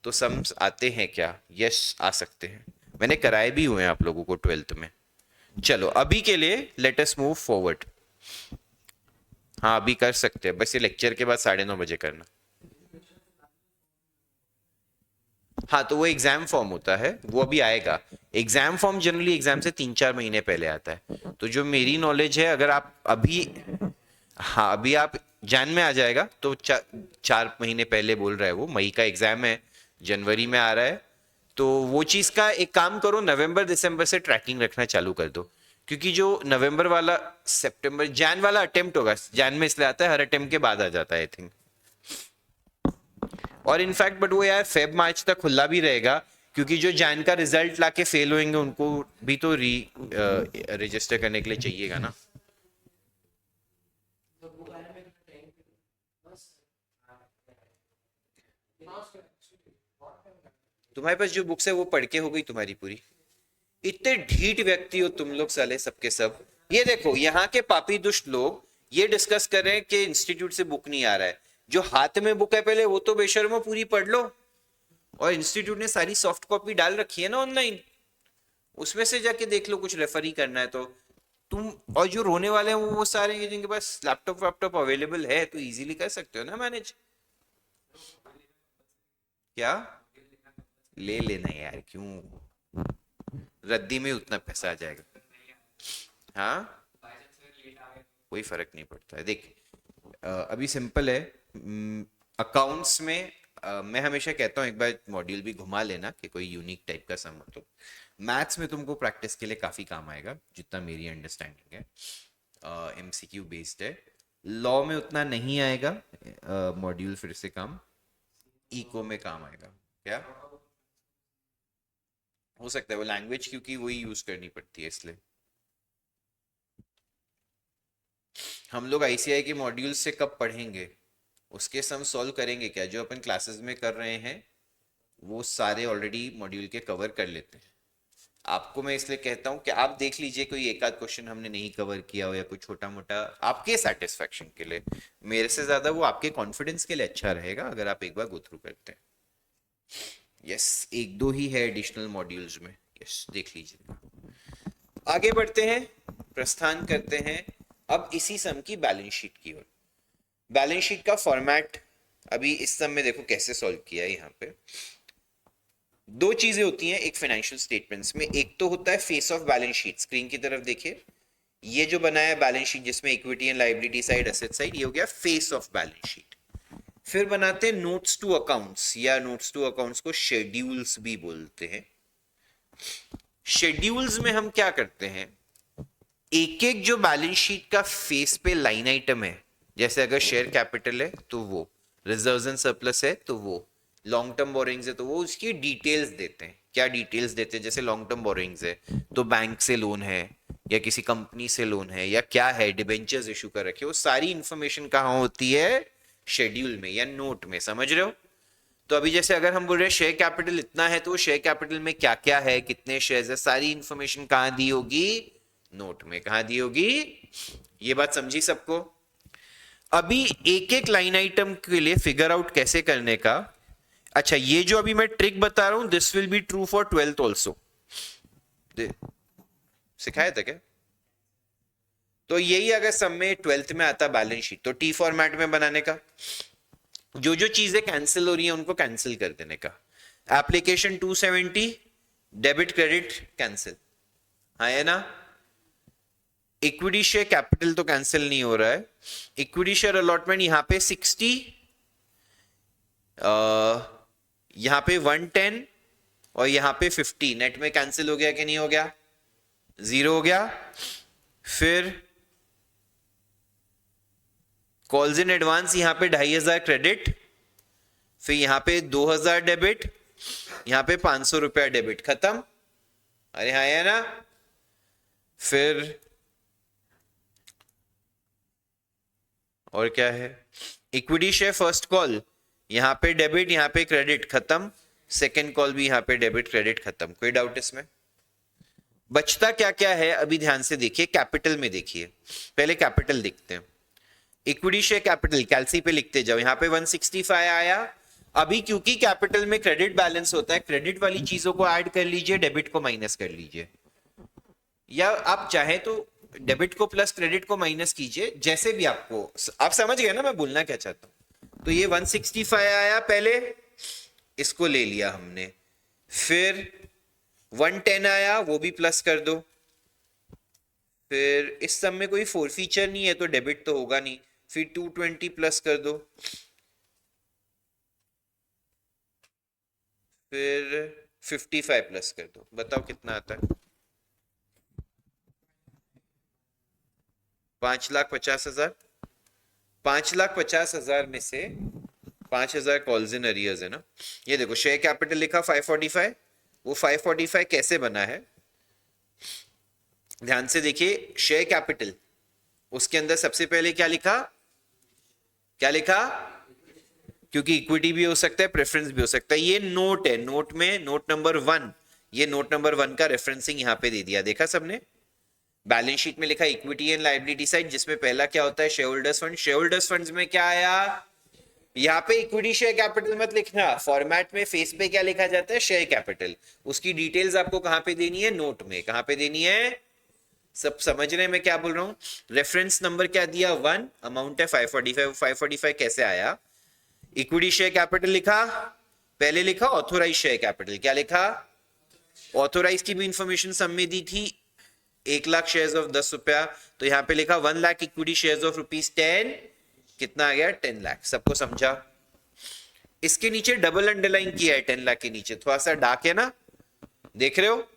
तो सम्स आते हैं क्या. यस आ सकते हैं, मैंने कराए भी हुए हैं आप लोगों को 12th में. चलो अभी के लिए लेट अस मूव फॉरवर्ड. हाँ अभी कर सकते हैं, बस ये लेक्चर के बाद 9:30 बजे करना. हाँ तो वो एग्जाम फॉर्म होता है, वो अभी आएगा। एग्जाम फॉर्म जनरली एग्जाम से 3-4 महीने पहले आता है। तो जो मेरी नॉलेज है, अगर आप अभी, हाँ अभी आप जैन में आ जाएगा तो 4 महीने पहले बोल रहा है वो, मई का एग्जाम है, जनवरी में आ रहा है। तो वो चीज का एक काम करो, नवंबर दिसंबर से ट्रैकिंग रखना चालू कर दो, क्योंकि जो नवंबर वाला, सितंबर जैन वाला अटेम्प्ट होगा, जैन में इसलिए आता है, हर अटेम्प्ट के बाद आ जाता है आई थिंक। और इनफैक्ट बट वो यार फेब मार्च तक खुला भी रहेगा, क्योंकि जो जैन का रिजल्ट लाके फेल होंगे उनको भी तो रजिस्टर करने के लिए चाहिएगा ना। तुम्हारे पास जो बुक्स है वो पढ़ के हो गई तुम्हारी पूरी? इतने ढीठ व्यक्ति हो तुम लोग साले, सबके सब। ये देखो यहाँ के पापी दुष्ट लोग ये डिस्कस कर रहे हैं कि इंस्टीट्यूट से बुक नहीं आ रहा है। जो हाथ में बुक है पहले वो तो बेशर्मो पूरी पढ़ लो, और इंस्टीट्यूट ने सारी सॉफ्ट कॉपी डाल रखी है ना ऑनलाइन, उसमें से जाके देख लो, कुछ रेफर ही करना है तो। तुम और जो रोने वाले हैं वो सारे हैं जिनके पास लैपटॉप वैपटॉप अवेलेबल है, तो इजीली कर सकते हो ना मैनेज। क्या ले लेना यार, क्यों, रद्दी में उतना पैसा आ जाएगा। हाँ कोई फर्क नहीं पड़ता है, देख अभी सिंपल है। अकाउंट्स में मैं हमेशा कहता हूँ एक बार मॉड्यूल भी घुमा लेना कि कोई यूनिक टाइप का सम हो तो। मैथ्स में तुमको प्रैक्टिस के लिए काफ़ी काम आएगा जितना मेरी अंडरस्टैंडिंग है, एमसीक्यू बेस्ड है। लॉ में उतना नहीं आएगा, मॉड्यूल फिर से काम, इको में काम आएगा। क्या हो सकता है वो लैंग्वेज क्योंकि वही यूज करनी पड़ती है इसलिए। हम लोग आईसीआई के मॉड्यूल से कब पढ़ेंगे, उसके सम सॉल्व करेंगे क्या? जो अपन क्लासेस में कर रहे हैं वो सारे ऑलरेडी मॉड्यूल के कवर कर लेते हैं। आपको मैं इसलिए कहता हूं कि आप देख लीजिए कोई एक आध क्वेश्चन हमने नहीं कवर किया हो या कोई छोटा मोटा, आपके सेटिस्फेक्शन के लिए। मेरे से ज्यादा वो आपके कॉन्फिडेंस के लिए अच्छा रहेगा अगर आप एक बार गो थ्रू करते हैं। यस एक दो ही है एडिशनल मॉड्यूल्स में, यस देख लीजिए। आगे बढ़ते हैं, प्रस्थान करते हैं अब इसी सम की बैलेंस शीट की ओर। बैलेंस शीट का फॉर्मेट अभी इस सम में देखो कैसे सॉल्व किया है। यहाँ पे दो चीजें होती हैं एक फाइनेंशियल स्टेटमेंट्स में, एक तो होता है face of balance sheet. Screen की तरफ देखिए, ये जो बनाया है बैलेंस शीट जिसमें equity and liability side, asset side, ये हो गया फेस ऑफ बैलेंस शीट। फिर बनाते हैं नोट्स टू अकाउंट्स, या नोट्स टू अकाउंट्स को शेड्यूल्स भी बोलते हैं। शेड्यूल्स में हम क्या करते हैं, एक एक जो बैलेंस शीट का फेस पे लाइन आइटम है, जैसे अगर शेयर कैपिटल है तो वो, रिजर्व्स एंड सरप्लस है तो वो, लॉन्ग टर्म बोरिंग्स है तो वो, उसकी डिटेल्स देते हैं। क्या डिटेल्स देते हैं? जैसे लॉन्ग टर्म बोरिंग्स है तो बैंक से लोन है या किसी कंपनी से लोन है या क्या है, डिबेंचर्स इशू कर रखे, वो सारी इंफॉर्मेशन कहाँ होती है? शेड्यूल में या नोट में, समझ रहे हो? तो अभी जैसे अगर हम बोल रहे हैं शेयर कैपिटल इतना है, तो शेयर कैपिटल में क्या क्या है, कितने शेयर्स है, सारी इंफॉर्मेशन कहाँ दी होगी? नोट में। कहाँ दी होगी? ये बात समझी सबको? अभी एक एक लाइन आइटम के लिए फिगर आउट कैसे करने का। अच्छा ये जो अभी मैं ट्रिक बता रहा हूं, this will be true for 12th also. सिखाया था क्या? तो यही अगर सब में 12th में आता बैलेंस शीट, तो टी फॉर्मेट में बनाने का, जो जो चीजें कैंसिल हो रही हैं उनको कैंसिल कर देने का। एप्लीकेशन 270 डेबिट क्रेडिट कैंसिल, हाँ है ना? इक्विटी शेयर कैपिटल तो कैंसिल नहीं हो रहा है। इक्विटी शेयर अलॉटमेंट यहां पे 60, यहां पे 110 और यहां पे 50, नेट में कैंसिल हो गया कि नहीं हो गया? 0 हो गया। फिर कॉल्स इन एडवांस यहां पे 2500 क्रेडिट, फिर यहां पे 2000 डेबिट, यहां पे 500 रुपया डेबिट, खत्म। अरे हाँ है ना? फिर और क्या है, इक्विटी शेयर फर्स्ट कॉल, यहां पे डेबिट यहां पे क्रेडिट, खत्म। सेकेंड कॉल भी यहां पे डेबिट क्रेडिट, खत्म। कोई डाउट इसमें? बचता क्या क्या है अभी ध्यान से देखिए, कैपिटल में देखिए। पहले कैपिटल देखते हैं। इक्विटी शेयर कैपिटल कैलसी पे लिखते जाओ, यहां पे 165 आया। अभी क्योंकि कैपिटल में क्रेडिट बैलेंस होता है, क्रेडिट वाली चीजों को ऐड कर लीजिए, डेबिट को माइनस कर लीजिए, या आप चाहे तो डेबिट को प्लस क्रेडिट को माइनस कीजिए, जैसे भी आपको, आप समझ गए ना मैं बोलना क्या चाहता हूं। तो ये 165 आया, पहले इसको ले लिया हमने, फिर 110 आया, वो भी प्लस कर दो। फिर इस सब में कोई फोर फीचर नहीं है तो डेबिट तो होगा नहीं। फिर 220 प्लस कर दो। फिर 55 प्लस कर दो, बताओ कितना आता है। 5,50,000। 5,50,000 में से 5,000 कॉल्स इन अरियर्स है ना। ये देखो शेयर कैपिटल लिखा 545। वो 545 कैसे बना है, ध्यान से देखिए। शेयर कैपिटल, उसके अंदर सबसे पहले क्या लिखा, क्या लिखा, क्योंकि इक्विटी भी हो सकता है प्रेफरेंस भी हो सकता है। ये नोट है, नोट में नोट नंबर 1, ये नोट नंबर 1 का रेफरेंसिंग यहां पे दे दिया, देखा सबने। बैलेंस शीट में लिखा इक्विटी एंड लायबिलिटी साइड, जिसमें पहला क्या होता है, share holders fund. Share holders funds में क्या आया, यहाँ पे इक्विटी शेयर कैपिटल मत लिखना, फॉर्मेट में फेस पे क्या लिखा जाता है, शेयर कैपिटल। उसकी डिटेल्स आपको कहां पे देनी है, नोट में। कहां पे देनी है, सब समझ रहे हैं मैं क्या बोल रहा हूं। रेफरेंस नंबर क्या दिया, 1, अमाउंट है 545। 545 कैसे आया, इक्विटी शेयर कैपिटल लिखा, पहले लिखा ऑथोराइज शेयर कैपिटल, क्या लिखा, ऑथोराइज की भी इंफॉर्मेशन सब में दी थी। 1,00,000 शेयर्स ऑफ 10 रुपया, तो यहां पे लिखा 1,00,000 इक्विटी शेयर्स ऑफ ₹10, कितना आ गया, 10,00,000। सबको समझा। इसके नीचे डबल अंडरलाइन किया है 10,00,000 के नीचे, थोड़ा सा डार्क है ना, देख रहे हो।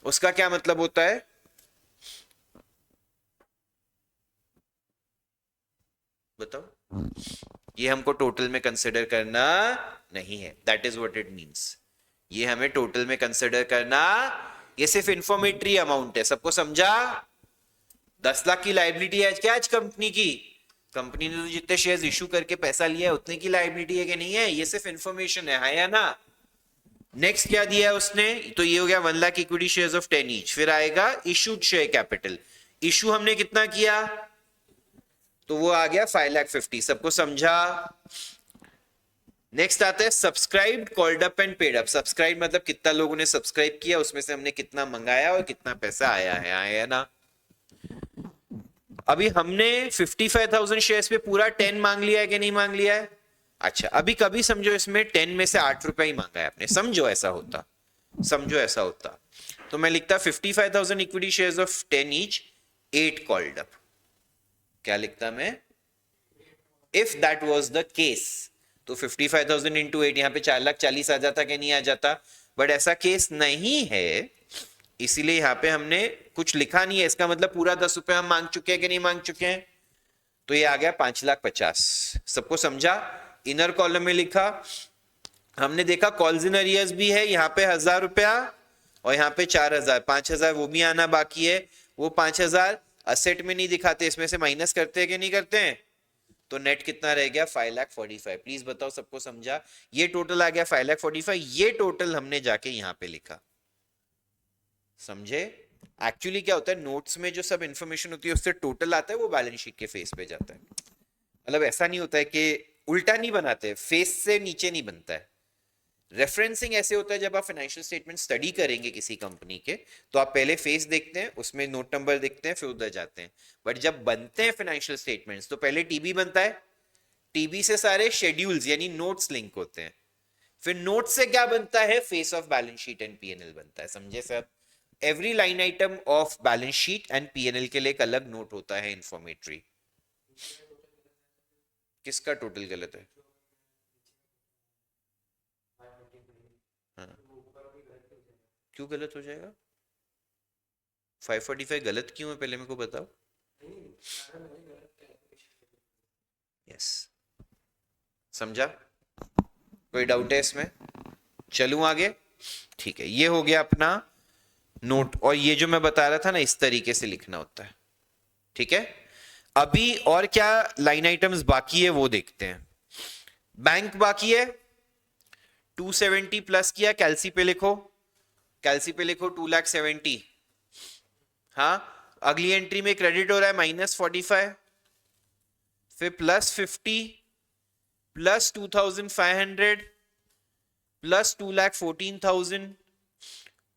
उसका क्या मतलब होता है, बताओ। ये हमको टोटल में कंसिडर करना नहीं है, that is what it means. ये हमें टोटल में कंसिडर करना, ये सिर्फ इंफॉर्मेटरी अमाउंट है, सबको समझा। 10,00,000 की लाइबिलिटी है क्या आज कंपनी की, कंपनी ने तो जितने शेयर्स इशू करके पैसा लिया है उतने की लाइबिलिटी है कि नहीं है, ये सिर्फ इंफॉर्मेशन है या ना। नेक्स्ट क्या दिया है उसने, तो ये हो गया 1,00,000 इक्विटी शेयर्स ऑफ 10 ईच। फिर आएगा इशूड शेयर कैपिटल, इशू हमने कितना किया, तो वो आ गया 5,50,000। सबको समझा। नेक्स्ट आता है subscribed, called up and paid up. Subscribe मतलब कितना लोगों ने सब्सक्राइब किया, उसमें से हमने कितना मंगाया और कितना पैसा आया है ना। अभी हमने 55,000 शेयर्स पे पूरा 10 मांग लिया है कि नहीं मांग लिया है। अच्छा, अभी कभी समझो इसमें 10 में से 8 रुपए ही मांगा है आपने, समझो ऐसा होता, समझो ऐसा होता, तो मैं लिखता 55,000 equity shares of 10 each, 8 called up. क्या लिखता मैं, if that was the case, तो 55,000 इंटू 8, यहां पे 4,40,000 आ जाता कि नहीं आ जाता। बट ऐसा केस नहीं है, इसीलिए यहां पे हमने कुछ लिखा नहीं है। इसका मतलब पूरा 10 रुपए हम मांग चुके हैं कि नहीं मांग चुके हैं, तो ये आ गया 5,50,000। सबको समझा। इनर कॉलम में लिखा, हमने देखा कॉल्स इन अरियर्स भी है, यहाँ पे 1,000 रुपया और यहाँ पे 4,000, 5,000 वो भी आना बाकी है। वो 5,000 असेट में नहीं दिखाते, इसमें से माइनस करते हैं कि नहीं करते हैं, तो नेट कितना रह गया, 5,45,000। प्लीज बताओ सबको समझा। ये टोटल आ गया 5,45,000, ये टोटल हमने जाके यहाँ पे लिखा, समझे। एक्चुअली क्या होता है, नोट्स में जो सब इंफॉर्मेशन होती है उससे टोटल आता है, वो बैलेंस शीट के फेस पे जाता है। मतलब ऐसा नहीं होता है कि उल्टा नहीं बनाते, फेस से नीचे नहीं बनता है। रेफरेंसिंग ऐसे होता है, जब आप फाइनेंशियल स्टेटमेंट स्टडी करेंगे किसी कंपनी के, तो आप पहले फेस देखते हैं, उसमें नोट नंबर देखते हैं, फिर उधर जाते हैं। बट जब बनते हैं फाइनेंशियल स्टेटमेंट्स, तो पहले टीबी बनता है, टीबी से सारे शेड्यूल्स यानी नोट्स लिंक होते हैं, फिर नोट से क्या बनता है, face of balance sheet and PNL बनता है, समझे sir. Every line item of balance sheet and PNL के लिए एक अलग नोट होता है इंफॉर्मेटरी। किसका टोटल गलत है, हाँ, क्यों गलत हो जाएगा, 545 गलत क्यों है, पहले मेरे को बताओ। यस, समझा, कोई डाउट है इसमें, चलूं आगे। ठीक है, ये हो गया अपना नोट, और ये जो मैं बता रहा था ना, इस तरीके से लिखना होता है, ठीक है। अभी और क्या लाइन आइटम्स बाकी है वो देखते हैं। बैंक बाकी है, 270 प्लस किया, कैलसी पे लिखो, कैलसी पे लिखो 2,70,000। हाँ, अगली एंट्री में क्रेडिट हो रहा है -45, फिर +50, प्लस 2,500, प्लस 2,14,000,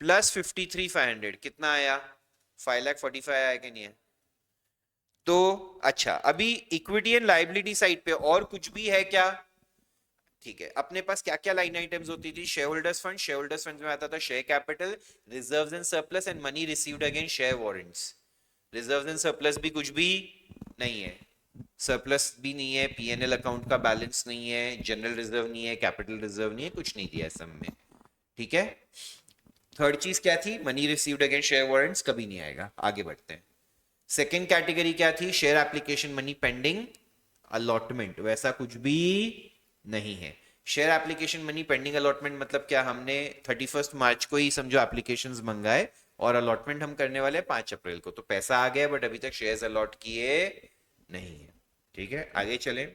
प्लस 53,500, कितना आया, 5,45,000 आया कि नहीं है। तो अच्छा, अभी इक्विटी एंड लायबिलिटी साइड पे और कुछ भी है क्या, ठीक है, अपने पास क्या क्या लाइन आइटम्स होती थी? Share holders fund, share holders fund में आता था share capital, reserves and surplus and money received against share warrants. Reserves and surplus भी कुछ भी नहीं है, सरप्लस भी नहीं है, पीएनएल अकाउंट का बैलेंस नहीं है, जनरल रिजर्व नहीं है, कैपिटल रिजर्व नहीं है, कुछ नहीं दिया है सब में। ठीक है, थर्ड चीज क्या थी? Money received against share warrants, कभी नहीं आएगा। आगे बढ़ते हैं। सेकेंड कैटेगरी क्या थी? Share application money pending allotment, वैसा कुछ भी नहीं है। Share application money pending allotment मतलब क्या? हमने 31 मार्च को ही समझो एप्लीकेशंस मंगाए और अलॉटमेंट हम करने वाले 5 अप्रैल को, तो पैसा आ गया बट अभी तक शेयर्स अलॉट किए नहीं है। ठीक है, आगे चलें।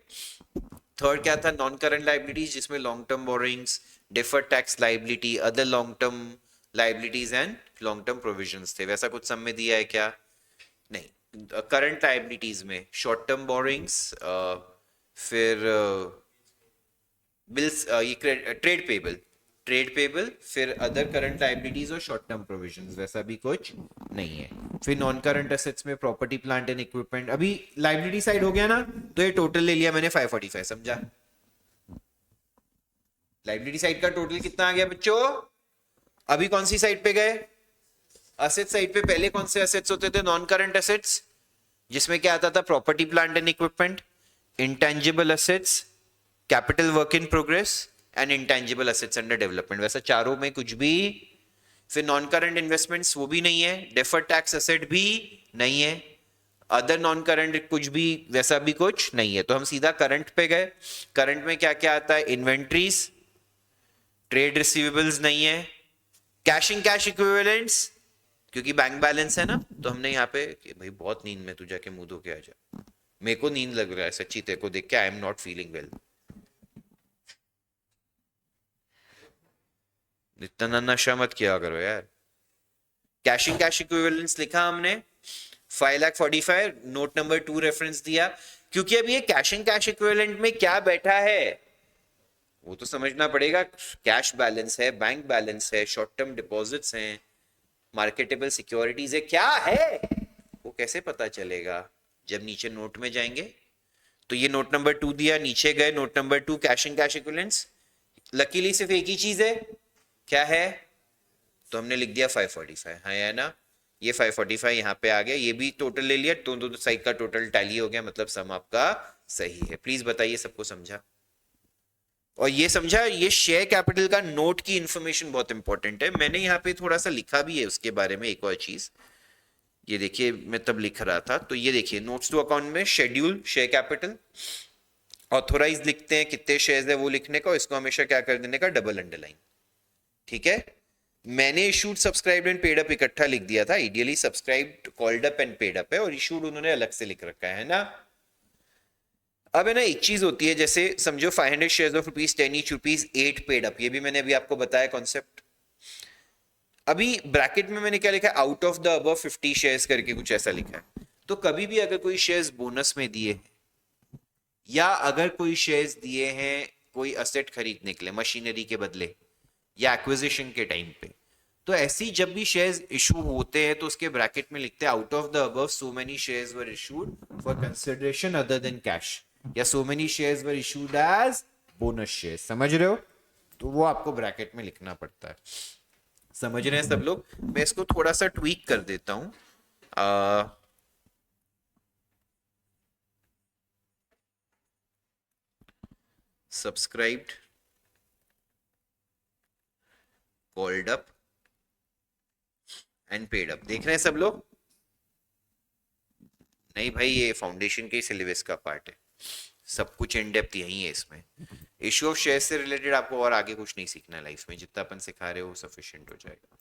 थर्ड क्या था? नॉन करंट लाइबिलिटीज, जिसमें long term borrowings, deferred tax liability, other long term liabilities and long term provisions थे। वैसा कुछ सब में दिया है क्या? नहीं। करंट लाइबिलिटीज में शॉर्ट टर्म बोरोइंग्स, फिर बिल्स, ये ट्रेड पेबल, ट्रेड पेबल, फिर अदर करंट लाइबिलिटीज और शॉर्ट टर्म प्रोविजंस, वैसा भी कुछ नहीं है। फिर नॉन करंट एसेट्स में प्रॉपर्टी प्लांट एंड इक्विपमेंट। अभी लाइबिलिटी साइड हो गया ना, तो ये टोटल ले लिया मैंने 545, समझा? लाइबिलिटी साइड का टोटल कितना आ गया बच्चों? अभी कौन सी साइड पे गए? असेट साइड पे। पहले कौन से असेट्स होते थे? नॉन करंट एसेट्स, जिसमें क्या आता था? Property plant and equipment, intangible assets, capital work in progress and intangible assets under development. वैसा चारों में कुछ भी। फिर नॉन करंट इन्वेस्टमेंट्स, वो भी नहीं है। डेफर्ड टैक्स असेट भी नहीं है। अदर नॉन करंट कुछ भी, वैसा भी कुछ नहीं है। तो हम सीधा करंट पे गए। करंट में क्या क्या आता है? इन्वेंट्रीज, ट्रेड रिसीवेबल्स नहीं है, कैशिंग कैश इक्विवेलेंट्स, क्योंकि बैंक बैलेंस है ना, तो हमने यहाँ पे कि भाई बहुत नींद में, तू जाके मुंह धो के आ जा। मेरे को नींद लग रहा है सच्ची, तेरे को देख के आई एम नॉट फीलिंग वेल। इतना नशा मत किया करो यार। कैशिंग कैश इक्विवेलेंट्स लिखा हमने 5,45,000, नोट नंबर 2 रेफरेंस दिया। क्योंकि अब ये कैशिंग कैश इक्विवेलेंट में क्या बैठा है वो तो समझना पड़ेगा। कैश बैलेंस है, बैंक बैलेंस है, शॉर्ट टर्म डिपॉजिट्स हैं, मार्केटेबल सिक्योरिटीज है, क्या है वो कैसे पता चलेगा? जब नीचे नोट में जाएंगे। तो ये नोट नंबर 2 दिया, नीचे गए, note number 2 caching cash equivalents. Luckily सिर्फ एक ही चीज है, क्या है? तो हमने लिख दिया 545 है ना। ये 545 यहाँ पे आ गया, ये भी टोटल ले लिया, तो दो साइड का टोटल टैली हो गया, मतलब सम आपका सही है। प्लीज बताइए सबको समझा? और ये समझा, ये शेयर कैपिटल का नोट की इंफॉर्मेशन बहुत इंपॉर्टेंट है। मैंने यहाँ पे थोड़ा सा लिखा भी है उसके बारे में। एक और चीज ये देखिए, मैं तब लिख रहा था, तो ये देखिए नोट्स टू अकाउंट में शेड्यूल शेयर कैपिटल, ऑथोराइज लिखते हैं कितने शेयर्स है वो लिखने का, इसको हमेशा क्या कर देने का? Double underline. ठीक है, मैंने issued subscribed and paid up इकट्ठा लिख दिया था। Ideally subscribed called up and paid up है, और इशूड उन्होंने अलग से लिख रखा है ना। अब है ना, एक चीज होती है, जैसे समझो 500 shares of ₹10 each, ₹8 paid up, ये भी मैंने अभी आपको बताया कॉन्सेप्ट। अभी ब्रैकेट में मैंने क्या लिखा है? Out of the above 50 shares करके कुछ ऐसा लिखा है। तो कभी भी अगर कोई शेयर्स बोनस में दिए हैं, या अगर कोई शेयर्स दिए हैं कोई असेट खरीदने के लिए, मशीनरी के बदले, या एक्विजिशन के टाइम पे, तो ऐसी जब भी शेयर्स इशू होते हैं तो उसके ब्रैकेट में लिखते हैं out of the above so many shares were issued for consideration other than cash, या so many shares were issued as bonus shares. समझ रहे हो? तो वो आपको ब्रैकेट में लिखना पड़ता है। समझ रहे हैं सब लोग? मैं इसको थोड़ा सा ट्वीक कर देता हूं। Subscribed, called up and paid up, देख रहे हैं सब लोग? नहीं भाई, ये फाउंडेशन के सिलेबस का पार्ट है, सब कुछ इन डेप्थ यही है इसमें। इशू ऑफ शेयर से रिलेटेड आपको और आगे कुछ नहीं सीखना है लाइफ में, जितना अपन सिखा रहे हो सफिशिएंट हो जाएगा।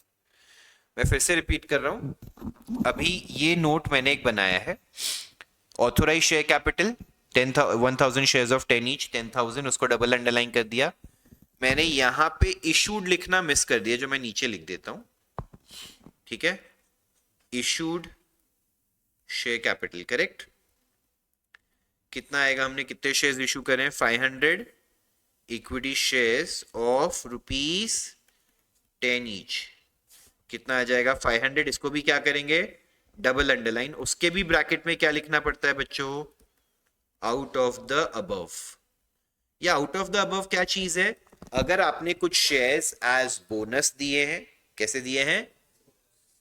मैं फिर से रिपीट कर रहा हूं। अभी ये नोट मैंने एक बनाया है, authorise share capital 1000 shares of 10 each, 10,000, उसको डबल अंडरलाइन कर दिया। मैंने यहां पे इशूड लिखना मिस कर दिया, जो मैं नीचे लिख देता हूं। ठीक है, इशूड शेयर कैपिटल, करेक्ट। कितना आएगा? हमने कितने शेयर्स इशू करें? 500 इक्विटी शेयर्स ऑफ ₹10 ईच। कितना आ जाएगा? 500। इसको भी क्या करेंगे? Double underline. उसके भी ब्रैकेट में क्या लिखना पड़ता है बच्चों? Out of the above. या आउट ऑफ द अबव क्या चीज है? अगर आपने कुछ शेयर्स एज बोनस दिए हैं, कैसे दिए हैं,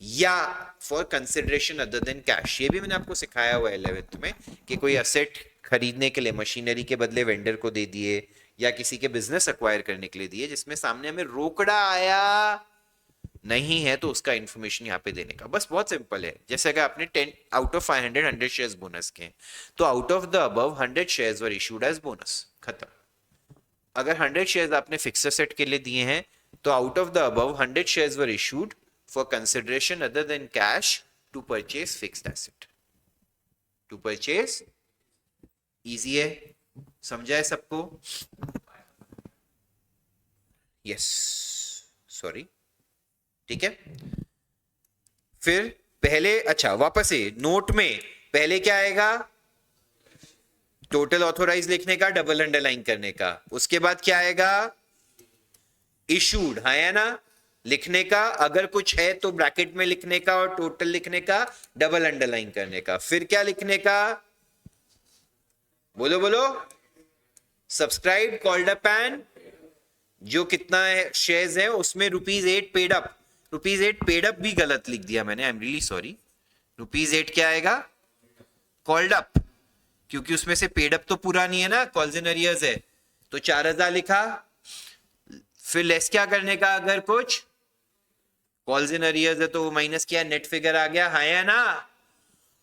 या for consideration other than cash, ये भी मैंने आपको सिखाया हुआ है 11th में, कि कोई असेट खरीदने के लिए मशीनरी के बदले वेंडर को दे दिए, या किसी के बिजनेस एक्वायर करने के लिए दिए जिसमें सामने हमें रोकड़ा आया नहीं है, तो उसका इंफॉर्मेशन यहाँ पे देने का। बस बहुत सिंपल है। जैसे अगर आपने 10 आउट ऑफ 500 100 शेयर्स बोनस के, तो out of the above 100 shares were issued as bonus, खत्म। अगर 100 शेयर्स आपने फिक्स एसेट के लिए दिए हैं, तो out of the above 100 shares were issued for consideration other than cash to purchase fixed asset, to purchase. Easy है, समझा है सबको? यस, सॉरी, ठीक है। फिर पहले, अच्छा वापस से नोट में पहले क्या आएगा? टोटल ऑथोराइज लिखने का, डबल अंडरलाइन करने का। उसके बाद क्या आएगा? इशूड, है ना, लिखने का, अगर कुछ है तो ब्रैकेट में लिखने का, और टोटल लिखने का, डबल अंडरलाइन करने का। फिर क्या लिखने का? बोलो बोलो। सब्सक्राइब, कॉल्ड अप एंड, जो कितना है शेयर्स है उसमें ₹8 पेड अप। ₹8 पेड अप भी गलत लिख दिया मैंने, आई एम रियली सॉरी। ₹8 क्या आएगा? कॉल्ड अप, क्योंकि उसमें से पेड अप तो पूरा नहीं है ना, कॉल्स इन अरियर्स है, तो 4000 लिखा। फिर लेस क्या करने का? अगर कुछ कॉल्स इन अरियर्स है तो माइनस किया, नेट फिगर आ गया, है ना।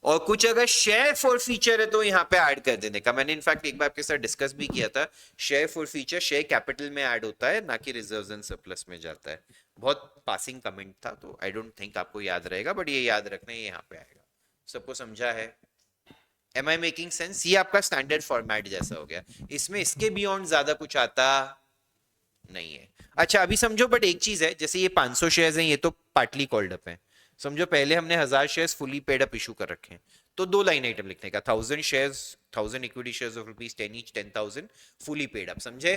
और कुछ अगर शेयर फॉर फीचर है तो यहाँ पे ऐड कर देने का। मैंने इनफैक्ट एक बार आपके साथ डिस्कस भी किया था, share for feature share capital में ऐड होता है, ना कि रिजर्व्स एंड सरप्लस में जाता है। बहुत पासिंग कमेंट था, तो आई डोंट थिंक आपको याद रहेगा, बट ये याद रखना, ये यहाँ पे आएगा। सबको समझा है? Am I making sense? ये आपका स्टैंडर्ड फॉर्मेट जैसा हो गया, इसमें इसके बियॉन्ड ज्यादा कुछ आता नहीं है। अच्छा अभी समझो, बट एक चीज है, जैसे ये 500 शेयर्स हैं, ये तो पार्टली कॉल्ड अप है। समझो पहले हमने 1000 shares fully paid up issue कर रखे हैं, तो 2 लाइन आइटम लिखने का, 1000 shares, 1000 equity shares of ₹10 each, 10,000 fully paid up, समझे।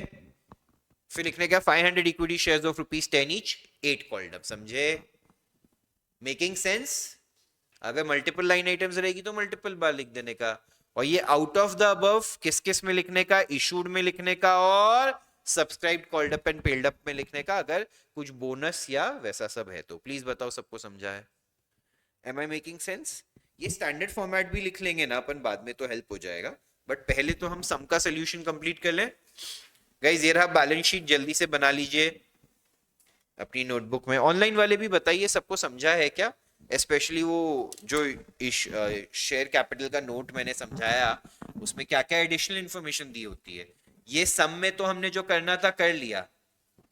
फिर लिखने का 500 equity shares of ₹10 each, 8 called up, समझे। Making sense? अगर मल्टीपल लाइन आइटम्स रहेगी तो मल्टीपल बार लिख देने का। और ये आउट ऑफ द अबव किस किस में लिखने का? इशूड में लिखने का, और subscribe, called up and पेल्ड up में लिखने का, अगर कुछ बोनस या वैसा सब है तो। प्लीज बताओ सबको समझा है? Am I making sense? ये स्टैंडर्ड फॉर्मेट भी लिख लेंगे ना अपन बाद में, तो हेल्प हो जाएगा, बट पहले तो हम सम का सोल्यूशन कंप्लीट कर लें। गाइस ये रहा बैलेंस शीट, जल्दी से बना लीजिए अपनी नोटबुक में। ऑनलाइन वाले भी बताइए सबको समझा है क्या, स्पेशली वो जो शेयर कैपिटल का नोट मैंने समझाया, उसमें क्या क्या एडिशनल इंफॉर्मेशन दी होती है। ये सम में तो हमने जो करना था कर लिया,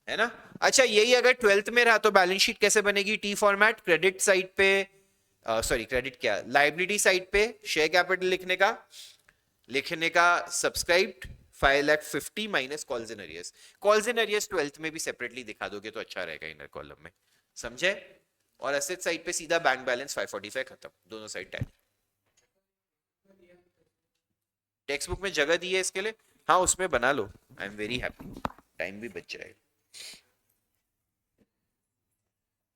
है ना। अच्छा यही अगर 12th में रहा तो बैलेंस शीट कैसे बनेगी? टी फॉर्मेट, क्रेडिट साइड पे, सॉरी क्रेडिट क्या, लाइबिलिटी साइड पे शेयर कैपिटल लिखने का subscribed 5,50,000 minus calls in arrears. Calls in arrears 12th में भी सेपरेटली दिखा दोगे तो अच्छा रहेगा इनर कॉलम में, समझे। और एसेट साइड पे सीधा बैंक बैलेंस 545, खत्म, दोनों साइड टैली। टेक्स्ट बुक में जगह दी है इसके लिए, हाँ उसमें बना लो, I am very happy, time भी बच जाएगा।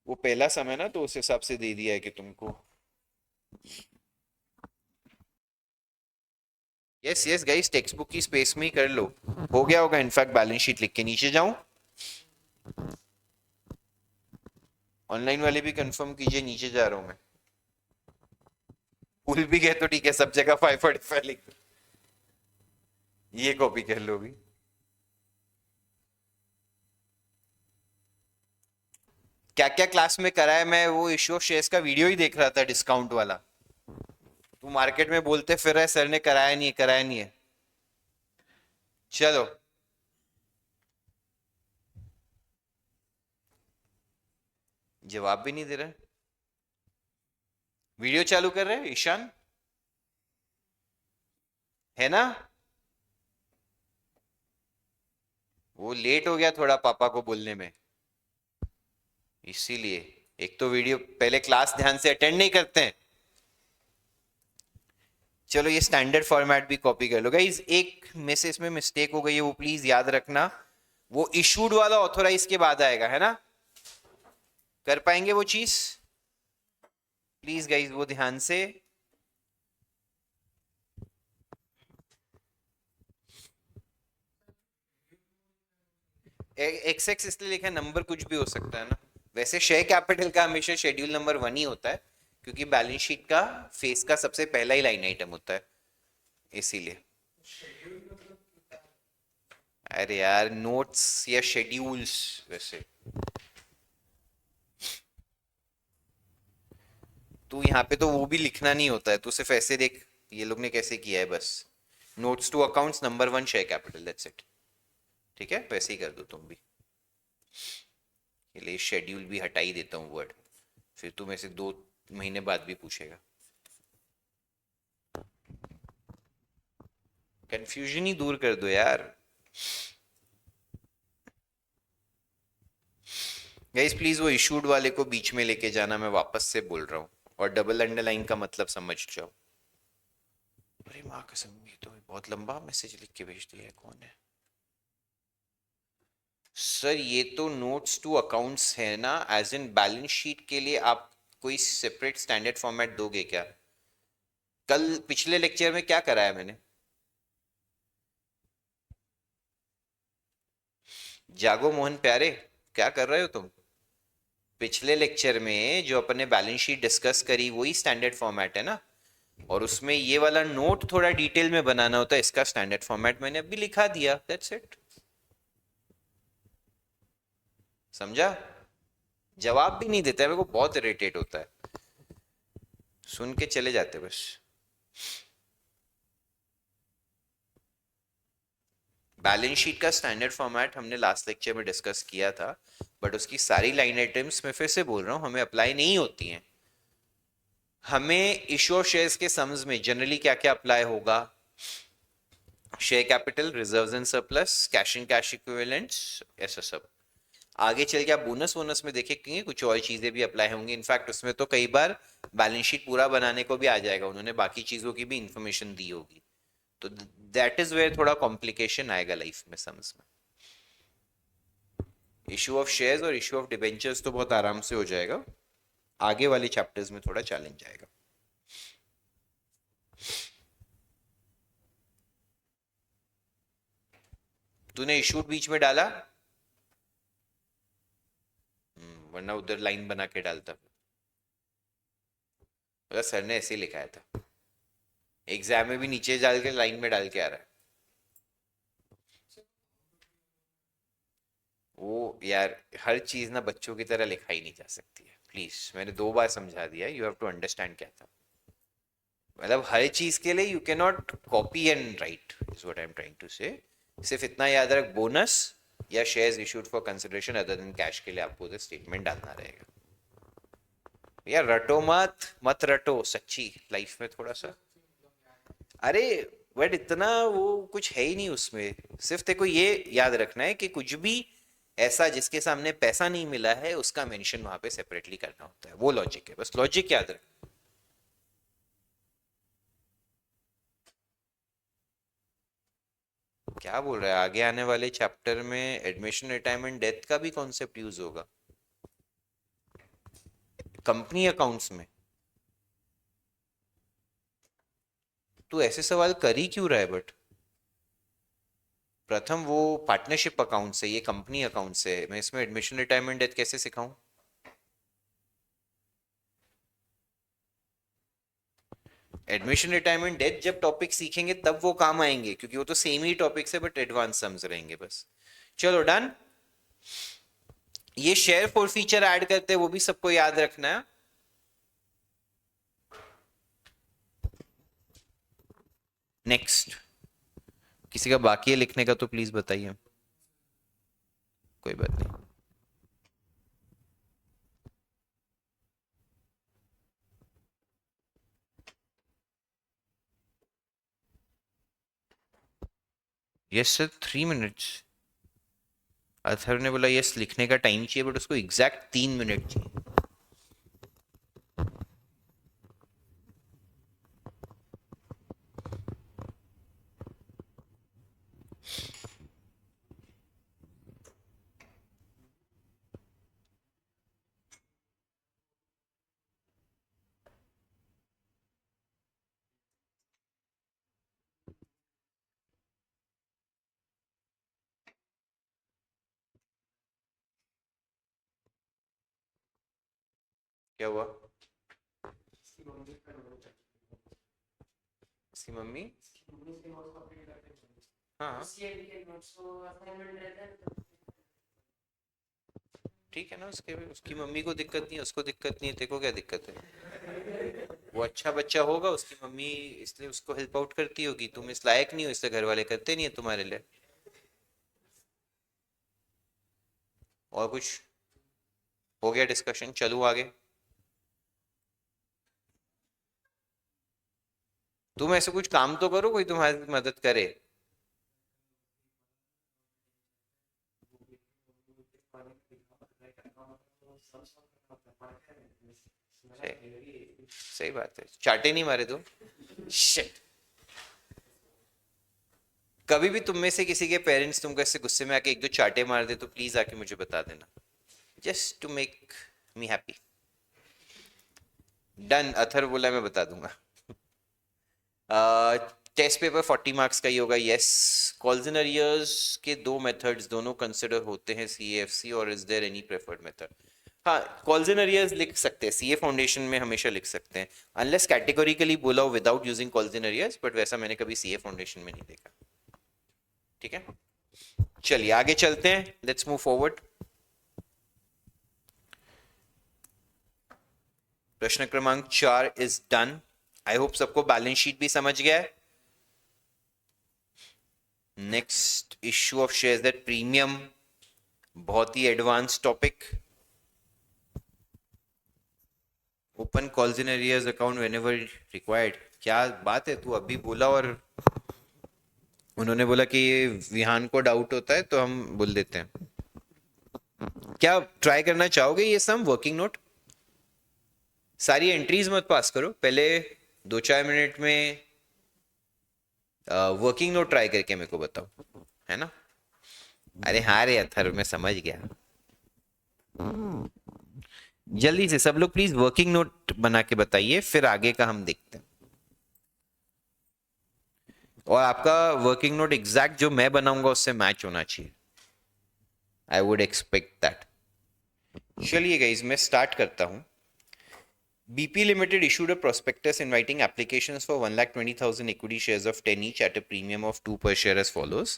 वो पहला समय ना, तो उस हिसाब से दे दिया है कि तुमको। Yes yes guys, text book की स्पेस में ही कर लो, हो गया होगा। इनफैक्ट बैलेंस शीट लिख के नीचे जाऊं, ऑनलाइन वाले भी कंफर्म कीजिए, नीचे जा रहा हूं मैं। भूल भी गए तो ठीक है, सब जगह 545 लिख दो, ये कॉपी कर लो भी। क्या क्या क्लास में करा है, मैं वो इश्यू ऑफ शेयर्स का वीडियो ही देख रहा था, डिस्काउंट वाला। तू मार्केट में बोलते फिर रहा है सर ने कराया नहीं है, कराया नहीं है। चलो जवाब भी नहीं दे रहा। वीडियो चालू कर रहे हैं ईशान, है ना। वो लेट हो गया थोड़ा पापा को बोलने में, इसीलिए। एक तो वीडियो पहले क्लास ध्यान से अटेंड नहीं करते हैं। चलो ये स्टैंडर्ड फॉर्मेट भी कॉपी कर लो गाइस। एक मैसेज में मिस्टेक हो गई है, वो प्लीज याद रखना, वो इशूड वाला ऑथोराइज के बाद आएगा, है ना। कर पाएंगे वो चीज? प्लीज गाइस वो ध्यान से। एक्स एक्स इसलिए लिखा है, नंबर कुछ भी हो सकता है ना। वैसे शेयर कैपिटल का हमेशा शेड्यूल नंबर 1 ही होता है, क्योंकि बैलेंस शीट का फेस का सबसे पहला ही लाइन आइटम होता है, इसीलिए। अरे यार, नोट्स या शेड्यूल्स वैसे। तू यहाँ पे तो वो भी लिखना नहीं होता है, तू सिर्फ ऐसे देख ये लोग ने कैसे किया है बस। Notes to accounts number 1 share capital, that's it. ठीक है, वैसे ही कर दो तुम भी। ये लिए शेड्यूल भी हटा ही देता हूँ वर्ड, फिर तुम ऐसे 2 महीने बाद भी पूछेगा। कंफ्यूजन ही दूर कर दो यार। गाइस प्लीज वो इशूड वाले को बीच में लेके जाना, मैं वापस से बोल रहा हूँ। और डबल अंडरलाइन का मतलब समझ जाओ। अरे माँ कसम, ये तो बहुत लंबा मैसेज लिख के भेज दिया है, कौन है? सर ये तो नोट्स टू अकाउंट्स है ना, एज इन बैलेंस शीट के लिए आप कोई सेपरेट स्टैंडर्ड फॉर्मेट दोगे क्या? कल पिछले लेक्चर में क्या कराया मैंने? जागो मोहन प्यारे, क्या कर रहे हो तुम? पिछले लेक्चर में जो अपन ने बैलेंस शीट डिस्कस करी वही स्टैंडर्ड फॉर्मेट है ना। और उसमें ये वाला नोट थोड़ा डिटेल में बनाना होता है, इसका स्टैंडर्ड फॉर्मेट मैंने अभी लिखा दिया, दैट्स इट। समझा? जवाब भी नहीं देता है, मेरे को बहुत इरिटेट होता है, सुन के चले जाते बस। बैलेंस शीट का स्टैंडर्ड फॉर्मेट हमने लास्ट लेक्चर में डिस्कस किया था, बट उसकी सारी लाइन आइटम्स मैं फिर से बोल रहा हूँ हमें अप्लाई नहीं होती हैं। हमें इशू ऑफ शेयर्स के सम्स में जनरली क्या क्या अप्लाई होगा? Share capital, reserves and surplus, cash and cash equivalents, ऐसा सब। आगे चल के आप बोनस वोनस में देखेंगे कुछ और चीजें भी अप्लाई होंगी, इनफैक्ट उसमें तो कई बार बैलेंस शीट पूरा बनाने को भी आ जाएगा, उन्होंने बाकी चीजों की भी इंफॉर्मेशन दी होगी। तो दैट इज वेयर थोड़ा कॉम्प्लिकेशन आएगा लाइफ में, सम्स में। इशू ऑफ शेयर्स और इशू ऑफ डिबेंचर्स तो बहुत आराम से हो जाएगा, आगे वाले चैप्टर्स में थोड़ा चैलेंज आएगा। तूने इशूड बीच में डाला? वरना उधर लाइन बना के डालता। मतलब सर ने ऐसे ही लिखाया था, एग्जाम में भी नीचे डाल के लाइन में डाल के आ रहा है। वो यार, हर चीज ना बच्चों की तरह लिखाई नहीं जा सकती है, प्लीज, मैंने 2 बार समझा दिया, यू हैव टू अंडरस्टैंड क्या था। मतलब हर चीज के लिए you can not copy and write, is what I am trying to say. सिर्फ इतना याद रख, बोनस या shares issued for consideration other than cash के लिए आपको उधर स्टेटमेंट डालना रहेगा। यार रटो मत, मत रटो सच्ची, लाइफ में थोड़ा सा। अरे बट इतना वो कुछ है ही नहीं उसमें। सिर्फ तेको ये याद रखना है कि कुछ भी ऐसा जिसके सामने पैसा नहीं मिला है उसका मेंशन वहां पे सेपरेटली करना होता है, वो लॉजिक है, बस लॉजिक याद रख। क्या बोल रहा है, आगे आने वाले चैप्टर में एडमिशन रिटायरमेंट डेथ का भी कॉन्सेप्ट यूज होगा कंपनी अकाउंट्स में? तू ऐसे सवाल कर ही क्यों रहा है बट? प्रथम वो पार्टनरशिप अकाउंट से, ये कंपनी अकाउंट से, मैं इसमें एडमिशन रिटायरमेंट डेथ कैसे सिखाऊं? एडमिशन रिटायरमेंट डेथ जब टॉपिक सीखेंगे तब वो काम आएंगे, क्योंकि वो तो सेम ही टॉपिक्स है बट एडवांस सम्स रहेंगे बस। चलो डन। ये शेयर फॉर फीचर ऐड करते हैं वो भी सबको याद रखना है। नेक्स्ट, किसी का बाकी है लिखने का तो प्लीज बताइए। कोई बात नहीं। Yes sir, 3 minutes. अथर ने बोला यस लिखने का टाइम चाहिए, बट उसको एग्जैक्ट 3 मिनट चाहिए। क्या हुआ? इसकी मम्मी? हाँ ठीक है ना, उसके उसकी मम्मी को दिक्कत नहीं है, उसको दिक्कत नहीं है, तेरे को क्या दिक्कत है? वो अच्छा बच्चा होगा, उसकी मम्मी इसलिए उसको हेल्प आउट करती होगी, तुम इस लायक नहीं हो, इसलिए घर वाले करते नहीं है तुम्हारे लिए। और कुछ हो गया डिस्कशन? चलो आगे। तुम ऐसे कुछ काम तो करो, कोई तुम्हारी मदद करे। सही बात है, चाटे नहीं मारे तुम। शिट। कभी भी तुम में से किसी के पेरेंट्स तुमको ऐसे गुस्से में आके एक दो चाटे मार दे तो प्लीज आके मुझे बता देना, just to make me happy. Done, Athar बोला, मैं बता दूंगा। टेस्ट पेपर 40 मार्क्स का ही होगा, यस। कॉल्स एंड अरियर्स के दो मेथड्स दोनों कंसिडर होते हैं, सीएफसी और is there any preferred method? हाँ, कॉल्स एंड अरियर्स लिख सकते हैं, सीए फाउंडेशन में हमेशा लिख सकते हैं, अनलेस कैटेगोरिकली बोला हो without using calls and arrears, but वैसा मैंने कभी सीए फाउंडेशन में नहीं देखा। ठीक है, चलिए आगे चलते हैं, लेट्स मूव फॉरवर्ड। प्रश्न क्रमांक 4 इज डन। आई होप सबको बैलेंस शीट भी समझ गया है। Next, issue of shares at premium, बहुत ही advance topic. Open calls in arrears account whenever required, क्या बात है, तू अभी बोला और उन्होंने बोला कि ये विहान को डाउट होता है तो हम बोल देते हैं। क्या ट्राई करना चाहोगे ये सम वर्किंग नोट? सारी एंट्रीज मत पास करो, पहले 2-4 मिनट में वर्किंग नोट ट्राई करके मेरे को बताओ, है ना? अरे हाँ रे अथर, मैं समझ गया। जल्दी से सब लोग प्लीज वर्किंग नोट बना के बताइए, फिर आगे का हम देखते हैं। और आपका वर्किंग नोट एग्जैक्ट जो मैं बनाऊंगा उससे मैच होना चाहिए, आई वुड एक्सपेक्ट दैट। चलिए गाइस, मैं स्टार्ट करता हूं। BP Limited issued a prospectus inviting applications for 1,20,000 equity shares of 10 each at a premium of 2 per share as follows.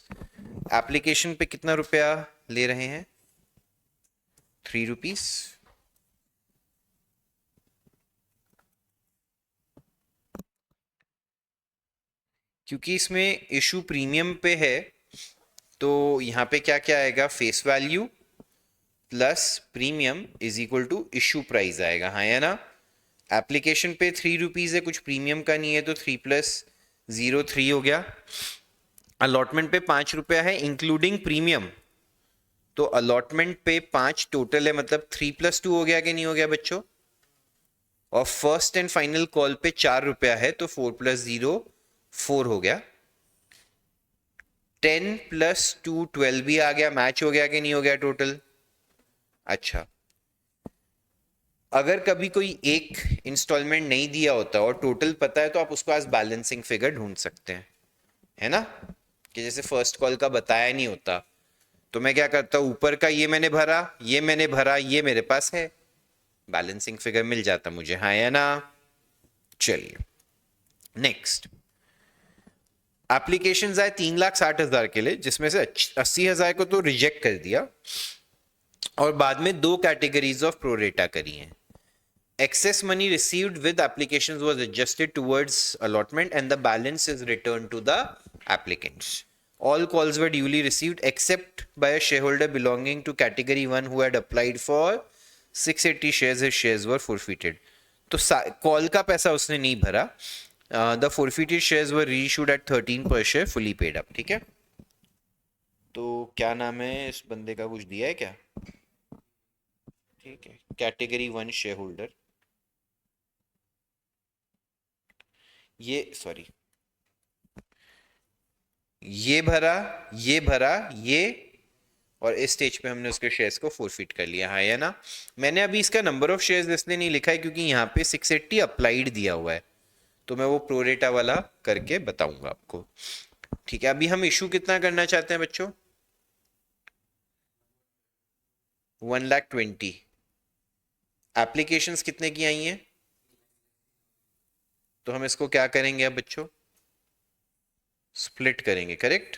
Application पे कितना रुपया ले रहे हैं? 3 रुपीस। क्योंकि इसमें इशू प्रीमियम पे है तो यहाँ पे क्या क्या आएगा, face value plus premium is equal to issue price आएगा, हाँ या ना? एप्लीकेशन पे 3 रुपीज है, कुछ प्रीमियम का नहीं है, तो 3 प्लस 0 3 हो गया। अलॉटमेंट पे 5 रुपया है इंक्लूडिंग प्रीमियम, तो अलॉटमेंट पे 5 टोटल है, मतलब 3 प्लस 2 हो गया कि नहीं हो गया बच्चों? और फर्स्ट एंड फाइनल कॉल पे 4 रुपया है, तो 4 प्लस 0 4 हो गया। 10 प्लस 2 12 भी आ गया, मैच हो गया कि नहीं हो गया टोटल? अच्छा, अगर कभी कोई एक इंस्टॉलमेंट नहीं दिया होता और टोटल पता है तो आप उसको एज बैलेंसिंग फिगर ढूंढ सकते हैं, है ना? कि जैसे फर्स्ट कॉल का बताया नहीं होता तो मैं क्या करता हूं, ऊपर का ये मैंने भरा, ये मैंने भरा, ये मेरे पास है, बैलेंसिंग फिगर मिल जाता मुझे, हाँ या ना? चलिए नेक्स्ट, एप्लीकेशन आए 3,60,000 के लिए, जिसमें से 80,000 को तो रिजेक्ट कर दिया और बाद में दो कैटेगरीज ऑफ प्रोरेटा करी हैं। Excess money received with applications was adjusted towards allotment and the balance is returned to the applicants. All calls were duly received except by a shareholder belonging to category 1 who had applied for 680 shares. His shares were forfeited. तो कॉल का पैसा उसने नहीं भरा, the forfeited shares were reissued at 13 per share fully paid up। ठीक है, तो क्या नाम है इस बंदे का, कुछ दिया है क्या? ठीक है, कैटेगरी 1 शेयर होल्डर, ये सॉरी, ये भरा, ये भरा, ये, और इस स्टेज पे हमने उसके शेयर्स को फोरफिट कर लिया, हाँ या ना? मैंने अभी इसका नंबर ऑफ शेयर्स इसलिए नहीं लिखा है क्योंकि यहाँ पे 680 अप्लाइड दिया हुआ है, तो मैं वो प्रोरेटा वाला करके बताऊंगा आपको। ठीक है, अभी हम इशू कितना करना चाहते हैं बच्चों? 1,20,000। एप्लीकेशंस कितने की आई हैं? तो हम इसको क्या करेंगे अब बच्चों? स्प्लिट करेंगे, करेक्ट?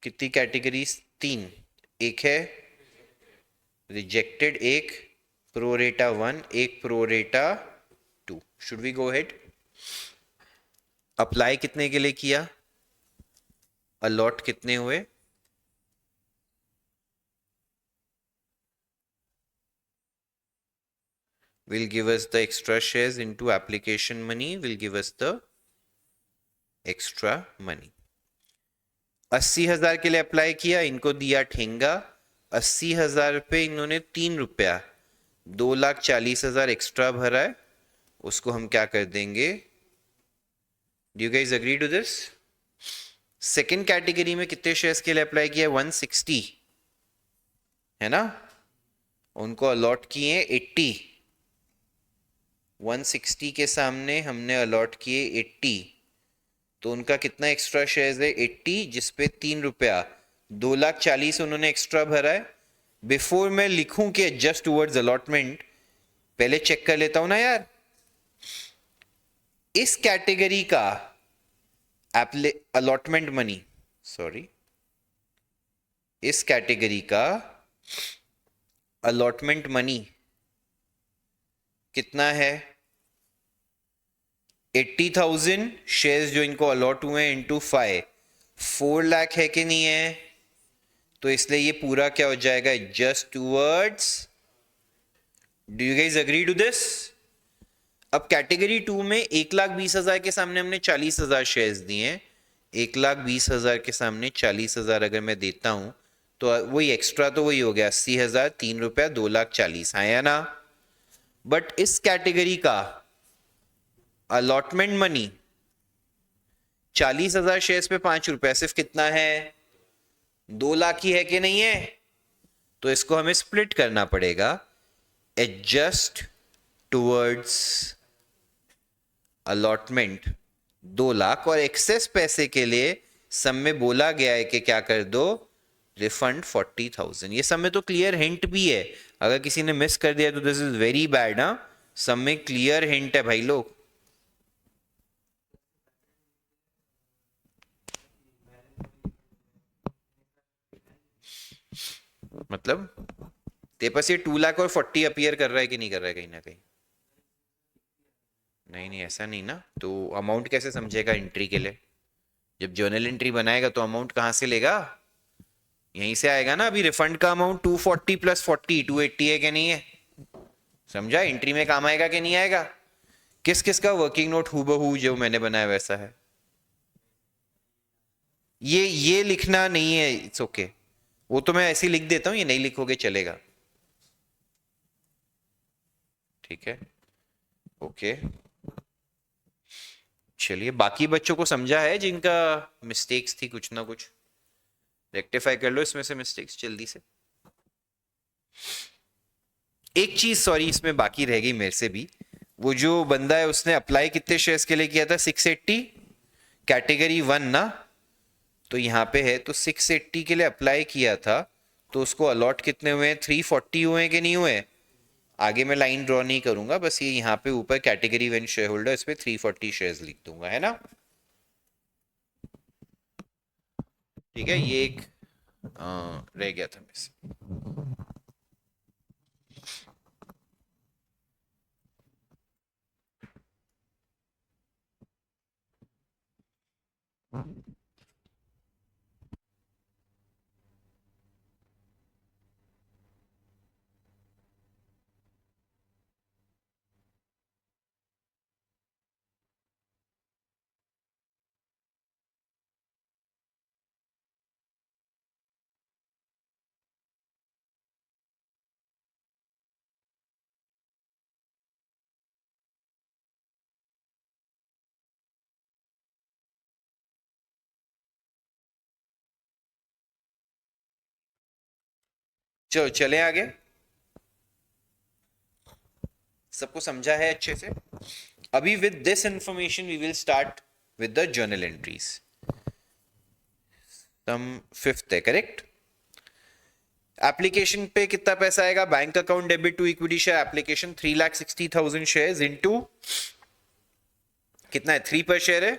कितनी कैटेगरीज? तीन। एक है रिजेक्टेड, एक प्रोरेटा वन, एक pro rata two. Should we go ahead? Apply कितने के लिए किया? अलॉट कितने हुए? will give us the extra shares into application money, will give us the extra money. 80,000 के लिए अप्लाई किया, इनको दिया ठेंगा 80,000 पे, इन्होंने 3 रुपया 2,40,000 एक्स्ट्रा भरा है, उसको हम क्या कर देंगे? Do you guys agree to this? Second category में कितने शेयर्स के लिए अप्लाई किया? 160 है ना, उनको अलॉट किए 80। 160 के सामने हमने अलॉट किए 80, तो उनका कितना एक्स्ट्रा शेयर्स है? 80, जिसपे 3 रुपया 2,40,000 उन्होंने एक्स्ट्रा भरा है। बिफोर मैं लिखूं कि जस्ट टूवर्ड्स अलॉटमेंट, पहले चेक कर लेता हूं ना यार। इस कैटेगरी का अलॉटमेंट मनी, सॉरी, इस कैटेगरी का अलॉटमेंट मनी कितना है? 80,000 शेयर्स जो इनको अलॉट हुए हैं इंटू 5, 4 लाख है कि नहीं है? तो इसलिए ये पूरा क्या हो जाएगा? Just towards. Do you guys agree to this? अब कैटेगरी 2 में 1,20,000 के सामने हमने 40,000 शेयर्स दिए हैं। 1,20,000 के सामने 40,000 अगर मैं देता हूं तो वही एक्स्ट्रा, तो वही हो गया 80,000, 3 रुपया 2,40,000, आया ना? बट इस कैटेगरी का अलॉटमेंट मनी 40,000 शेयर्स पे 5 रुपया, सिर्फ कितना है? 2 लाख ही है कि नहीं है? तो इसको हमें स्प्लिट करना पड़ेगा। एडजस्ट टूवर्ड्स अलॉटमेंट 2 लाख, और एक्सेस पैसे के लिए सब में बोला गया है कि क्या कर दो? रिफंड 40,000। ये सब में तो क्लियर हिंट भी है, अगर किसी ने मिस कर दिया तो दिस इज वेरी बैड। हाँ, सब में क्लियर हिंट है भाई लोग। मतलब तेरे पास ये 2 लाख और 40 अपीयर कर रहा है कि नहीं कर रहा है कहीं ना कहीं? नहीं नहीं, ऐसा नहीं ना। तो अमाउंट कैसे समझेगा एंट्री के लिए? जब जर्नल एंट्री बनाएगा तो अमाउंट कहां से लेगा? यहीं से आएगा ना। अभी रिफंड का अमाउंट 240 प्लस 40 280 है कि नहीं है? समझा? एंट्री में काम आएगा कि नहीं आएगा? किस किस का वर्किंग नोट हूबहू जो मैंने बनाया वैसा है? ये लिखना नहीं है, इट्स ओके। वो तो मैं ऐसे ही लिख देता हूं, ये नहीं लिखोगे चलेगा। ठीक है, ओके। चलिए, बाकी बच्चों को समझा है जिनका मिस्टेक्स थी कुछ ना कुछ? रेक्टिफाई कर लो इसमें से मिस्टेक्स जल्दी से। एक चीज सॉरी इसमें बाकी रह गई मेरे से भी। वो जो बंदा है उसने अप्लाई कितने शेयर्स के लिए किया था? 680, कैटेगरी 1 ना। तो यहाँ पे है, तो 680 के लिए अप्लाई किया था, तो उसको अलॉट कितने हुए हैं? 340 हुए हैं कि नहीं हुए? आगे मैं लाइन ड्रॉ नहीं करूंगा, बस ये यहाँ पे ऊपर कैटेगरी 1 शेयर होल्डर, इस पे 340 शेयर्स लिख दूंगा, है ना? ठीक है, ये एक रह गया था मेरे से। चलो चले आगे। सबको समझा है अच्छे से? अभी with this information we will start with the journal entries. Sum fifth है, करेक्ट? एप्लीकेशन पे कितना पैसा आएगा? Bank account debit to equity share application 3,60,000 shares into कितना है? 3 पर शेयर है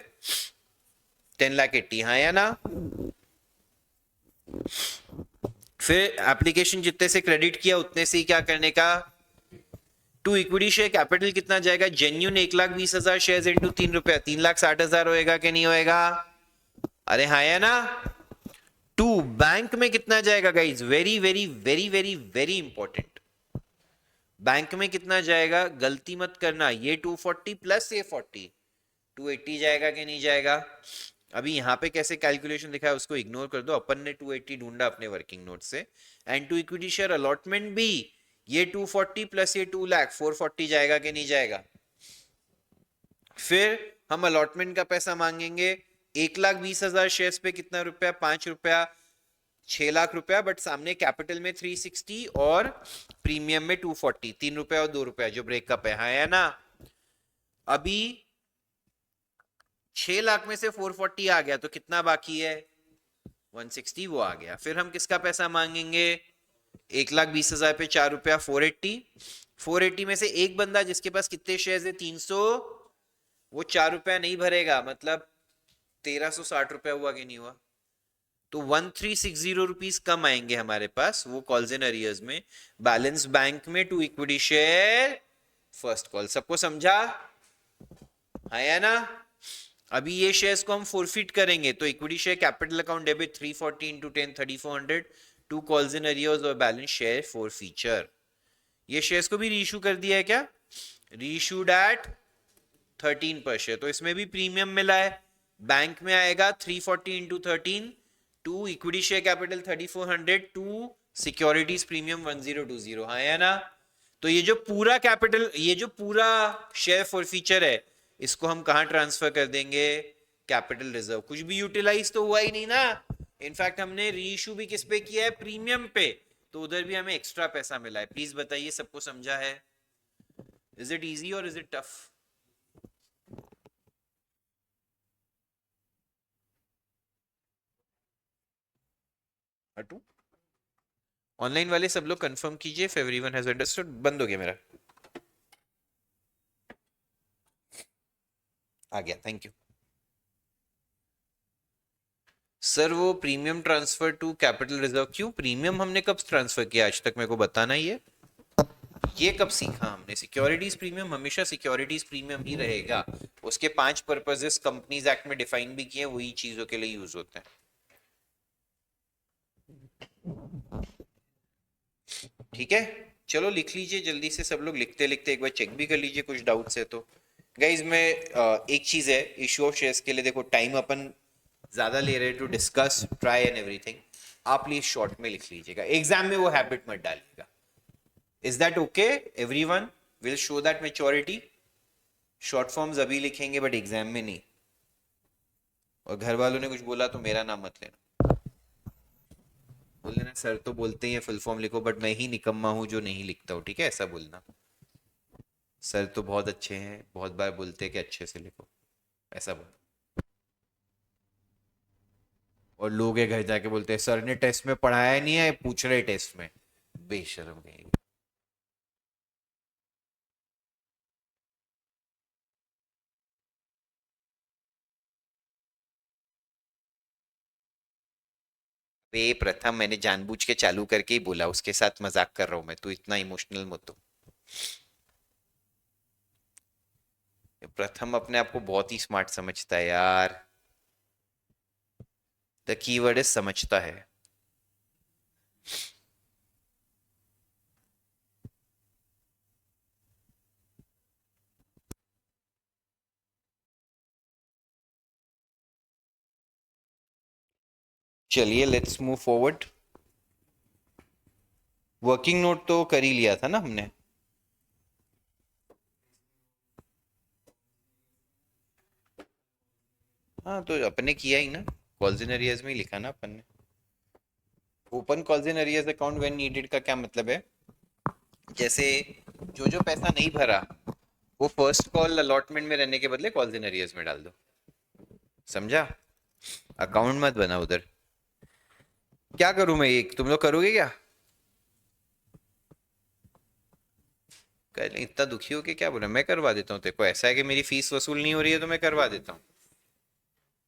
10,80,000, हाँ या ना? फिर एप्लीकेशन जितने से क्रेडिट किया उतने से ही क्या करने का? टू इक्विटी शेयर कैपिटल कितना जाएगा? जेन्यून 1,20,000 शेयर्स इंटू 3 रुपया 3,60,000 होएगा कि नहीं होएगा? अरे हाँ या ना? टू बैंक में कितना जाएगा guys? Very very very very very important. Bank में कितना जाएगा? गलती मत करना, ये 240 प्लस ये 40 280 जाएगा कि नहीं जाएगा? अभी यहाँ पे कैसे कैलकुलेशन लिखा है उसको इग्नोर कर दो, अपन ने 280 ढूंढा अपने वर्किंग नोट से। And to equity share allotment भी ये 240 प्लस ये 2 लाख 440 जाएगा कि नहीं जाएगा? फिर हम अलॉटमेंट का पैसा मांगेंगे 1,20,000 शेयर्स पे कितना रुपया? 5 रुपया, 6 लाख रुपया, बट सामने कैपिटल में 360 और प्रीमियम में 240, 3 रुपया और 2 रुपया जो ब्रेकअप है, हाँ या ना? अभी 6 लाख में से 440 आ गया तो कितना बाकी है? 160 वो आ गया। फिर हम किसका पैसा मांगेंगे? 1,20,000 पे 4 रुपया 480 में से एक बंदा जिसके पास कितने शेयर्स है? 300, वो 4 रुपया नहीं भरेगा, मतलब 1,360 रुपया हुआ कि नहीं हुआ? तो 1,360 रुपीज कम आएंगे हमारे पास, वो कॉल्स इन अरियर्स में। बैलेंस बैंक में to equity share first call. सबको समझा? हाँ या ना? अभी ये शेयर्स को हम फोरफिट करेंगे तो equity share capital account debit 340 into 10 3,400, to calls in arrears और बैलेंस शेयर फॉर फीचर। ये शेयर्स को भी रीइश्यू कर दिया है क्या? रीइश्यूड एट 13 पर शेयर, तो इसमें भी प्रीमियम मिला है। बैंक में आएगा 340 into 13, to equity share capital 3,400, to securities premium 1,020, हाँ या ना? तो ये जो पूरा कैपिटल, ये जो पूरा शेयर फॉर फीचर है, इसको हम कहां ट्रांसफर कर देंगे? Capital reserve. कुछ भी यूटिलाइज तो हुआ ही नहीं ना। इनफैक्ट हमने रीइश्यू भी किस पे किया है? प्रीमियम पे, तो उधर भी हमें एक्स्ट्रा पैसा मिला है। प्लीज बताइए सबको समझा है? इज इट इजी और इज इट टफ? हटू ऑनलाइन वाले सब लोग कंफर्म कीजिए इफ एवरीवन हैज अंडरस्टूड। बंद हो गया मेरा, आ गया, थैंक यू सर। वो premium transfer to capital reserve, क्यों प्रीमियम हमने कब ट्रांसफर किया आज तक? मेरे को बताना ही है। ये कब सीखा हमने? सिक्योरिटीज प्रीमियम हमेशा सिक्योरिटीज प्रीमियम ही रहेगा। उसके 5 पर्पसेस कंपनीज एक्ट में डिफाइन भी किए, वही चीजों के लिए यूज होते हैं। ठीक है, चलो लिख लीजिए जल्दी से सब लोग। लिखते लिखते एक बार चेक भी कर लीजिए कुछ डाउट्स है तो। गाइज मैं एक चीज है इशू ऑफ शेयर्स के लिए, देखो टाइम अपन ज्यादा ले रहे हैं to discuss try and everything. आप प्लीज शॉर्ट में लिख लीजिएगा, एग्जाम में वो हैबिट मत डालिएगा। Is that okay? Everyone will show that maturity. Short forms अभी लिखेंगे बट एग्जाम में नहीं। और घर वालों ने कुछ बोला तो मेरा नाम मत लेना, बोल देना सर तो बोलते ही फुल फॉर्म लिखो बट मैं ही निकम्मा हूं जो नहीं लिखता हूँ। ठीक है, ऐसा बोलना। सर तो बहुत अच्छे हैं, बहुत बार बोलते हैं कि अच्छे से लिखो, ऐसा बोल। और लोग है घर जाके बोलते हैं सर ने टेस्ट में पढ़ाया नहीं है, पूछ रहे टेस्ट में। बेशर्म कहेंगे। वे प्रथम मैंने जानबूझ के चालू करके ही बोला, उसके साथ मजाक कर रहा हूं मैं, तू इतना इमोशनल मत हो। प्रथम अपने आप को बहुत ही स्मार्ट समझता है यार। द कीवर्ड इज समझता है। चलिए let's move forward. Working note तो कर ही लिया था ना हमने। हाँ तो अपने किया ही ना, कॉल्स इन अरियर्स में ही लिखा ना अपन ने। Open calls in arrears account when needed का क्या मतलब है? जैसे जो जो पैसा नहीं भरा वो फर्स्ट कॉल अलॉटमेंट में रहने के बदले कॉल्स इन अरियर्स में डाल दो। समझा? अकाउंट मत बना उधर। क्या करूं मैं? एक तुम लोग करोगे क्या? कल इतना दुखी हो के क्या बोला, मैं करवा देता हूँ तेरे को, ऐसा है कि मेरी फीस वसूल नहीं हो रही है तो मैं करवा देता हूँ।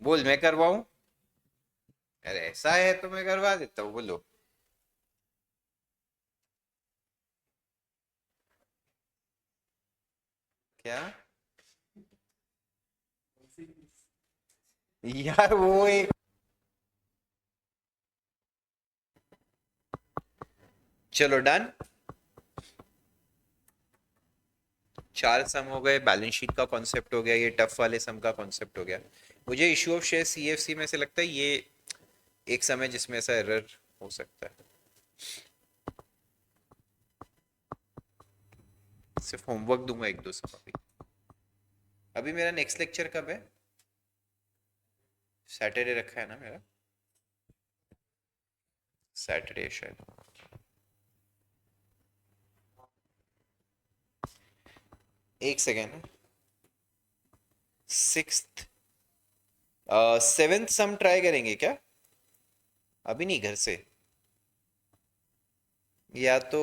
बोल मैं करवाऊँ। अरे ऐसा है तो मैं करवा देता हूँ, बोलो। क्या? यार वो एक, चलो डन। चार सम हो गए, बैलेंस शीट का कॉन्सेप्ट हो गया, ये टफ वाले सम का कॉन्सेप्ट हो गया। मुझे इशू ऑफ शेयर सीएफसी में से लगता है ये एक समय जिसमें ऐसा एरर हो सकता है। सिर्फ होमवर्क दूंगा एक दो सम अभी। अभी मेरा नेक्स्ट लेक्चर कब है? सैटरडे रखा है ना मेरा, सैटरडे शायद। एक सेकेंड। सिक्स्थ, सेवेंथ सम ट्राई करेंगे क्या? अभी नहीं, घर से। या तो,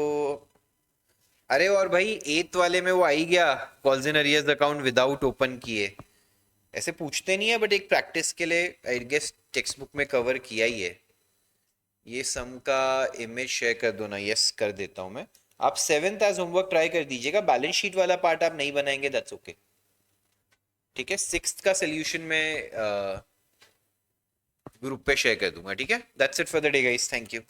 अरे और भाई एथ वाले में वो आ ही गया, calls in arrears account without open किए। ऐसे पूछते नहीं है बट एक प्रैक्टिस के लिए आई गेस टेक्स्ट बुक में कवर किया ही है। ये सम का इमेज शेयर कर दो ना, यस कर देता हूँ मैं। आप सेवेंथ एज होमवर्क ट्राई कर दीजिएगा, बैलेंस शीट वाला पार्ट आप नहीं बनाएंगे, दैट्स ओके। ठीक है, सिक्स्थ का सोल्यूशन में ग्रुप पे शेयर कर दूंगा, ठीक है। That's it for the day guys, thank you.